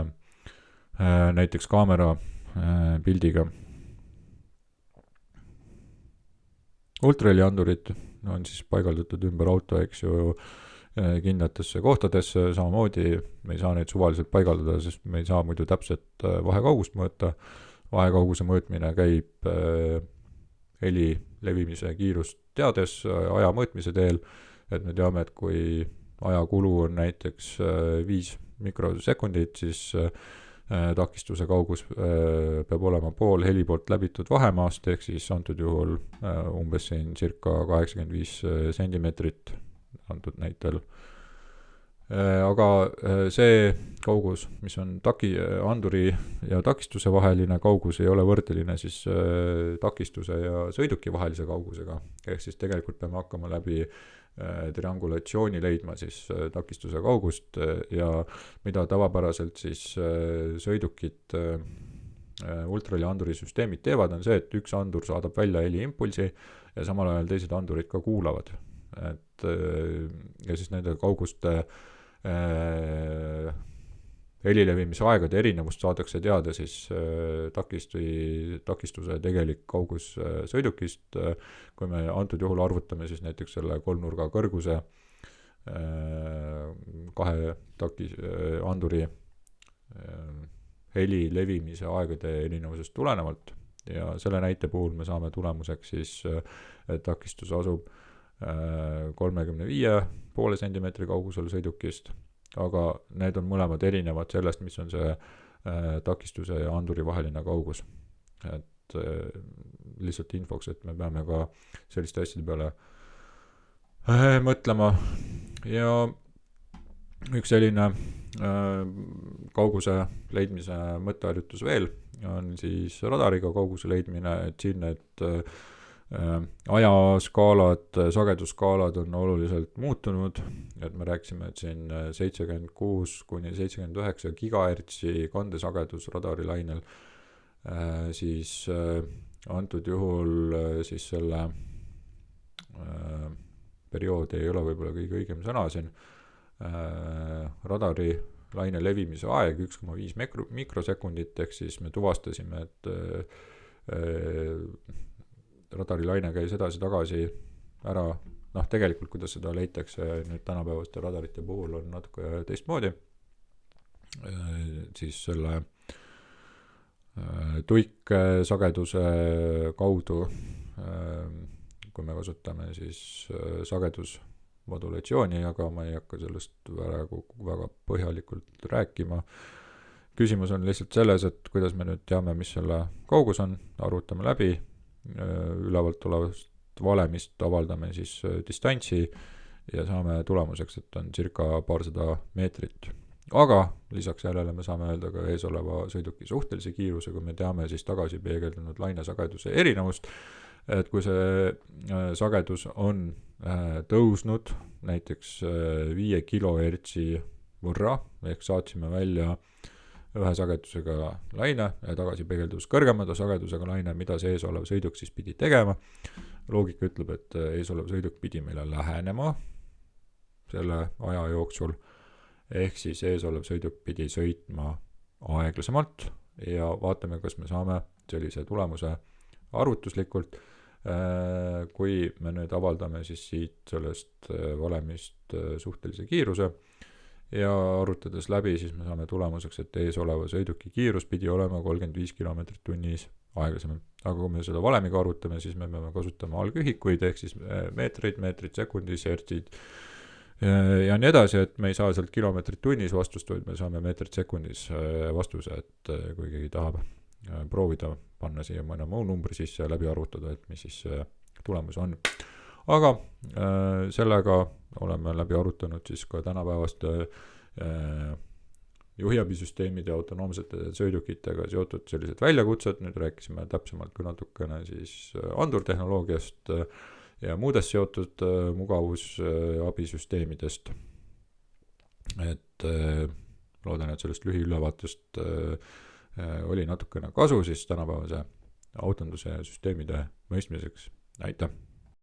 näiteks kaamera pildiga. Ultraheliandurid on siis paigaldatud ümber auto, eks ju, kindlatesse kohtadesse, samamoodi me ei saa neid suvaliselt paigaldada, sest me ei saa muidu täpset vahekaugust mõõta. Vahekauguse mõõtmine käib heli levimise kiirust teades aja mõõtmise teel, et me teame, et kui ajakulu on näiteks 5 mikrosekundit, siis takistuse kaugus peab olema pool heli poolt läbitud vahemaast, ehk siis antud juhul umbes siin circa 85 sentimeetrit antud näitel. Aga see kaugus, mis on anduri ja takistuse vaheline kaugus, ei ole võrdeline siis takistuse ja sõiduki vahelise kaugusega. Ehk siis tegelikult peame hakkama läbi triangulatsiooni leidma siis takistuse kaugust ja mida tavapäraselt siis sõidukid ultrahelianduri süsteemid teevad, on see, et üks andur saadab välja heliimpulsi ja samal ajal teised andurid ka kuulavad. Ja siis nende kauguste helilevimise aegade erinevust saadakse teada siis takistuse tegelik kaugus sõidukist, kui me antud juhul arvutame siis näiteks selle kolmnurga kõrguse kahe anduri heli levimise aegade erinevusest tulenevalt ja selle näite puhul me saame tulemuseks siis, et takistus asub 35,5 sentimeetri kaugusel sõidukist, aga need on mõlemad erinevad sellest, mis on see takistuse ja anduri vaheline kaugus. Et lihtsalt infoks, et me peame ka selliste asjade peale mõtlema. Ja üks selline kauguse leidmise mõtteharjutus veel on siis radariga kauguse leidmine, et siin need ajaskaalad, sagedusskaalad on oluliselt muutunud, et me rääkisime, et siin 76 kuni 79 gigahertsi kandesagedus radarilainel, siis antud juhul siis selle periood ei ole võib-olla kõige õigem sõna siin, radarilaine levimise aeg 1,5 mikrosekundit, ehk siis me tuvastasime, et radarilaine käis edasi-tagasi ära, tegelikult kuidas seda leitakse nüüd tänapäevaste radarite puhul on natuke teistmoodi, siis selle tuiksageduse kaudu, kui me kasutame siis sagedusmodulatsiooni, aga ma ei hakka sellest väga põhjalikult rääkima. Küsimus on lihtsalt selles, et kuidas me nüüd teame, mis selle kaugus on, arvutame läbi, ülevalt olevast valemist avaldame siis distantsi ja saame tulemuseks, et on circa paarsada meetrit. Aga lisaks sellele me saame öelda ka ees oleva sõiduki suhtelise kiiruse, kui me teame siis tagasi peegeldunud lainesageduse erinevust, et kui see sagedus on tõusnud näiteks 5 kilohertsi võrra, ehk saatsime välja ühe sagedusega laine ja tagasi peegeldus kõrgemada sagedusega laine, mida see ees olev sõiduk siis pidi tegema. Loogika ütleb, et ees olev sõiduk pidi meile lähenema selle aja jooksul, ehk siis ees olev sõiduk pidi sõitma aeglasemalt ja vaatame, kas me saame sellise tulemuse arvutuslikult, kui me nüüd avaldame siis siit sellest valemist suhtelise kiiruse ja arvutades läbi, siis me saame tulemuseks, et ees oleva sõiduki kiirus pidi olema 35 km tunnis aeglasem. Aga kui me seda valemiga arvutame, siis me peame kasutama algühikuid, ehk siis meetrid sekundis, hertsid ja nii edasi, et me ei saa sealt kilomeetrit tunnis vastust, vaid me saame meetrit sekundis vastuse, et kui keegi tahab proovida panna siia mõne muu numbri sisse ja läbi arvutada, et mis siis tulemus on. Aga sellega oleme läbi arutanud siis ka tänapäevaste juhiabisüsteemide ja autonoomsete sõidukitega seotud sellised väljakutsed, nüüd rääkisime täpsemalt ka natukene siis andurtehnoloogiast ja muudest seotud mugavusabisüsteemidest. Et loodan, et sellest lühiülevaatest oli natukene kasu siis tänapäevase autonduse ja süsteemide mõistmiseks. Aitäh!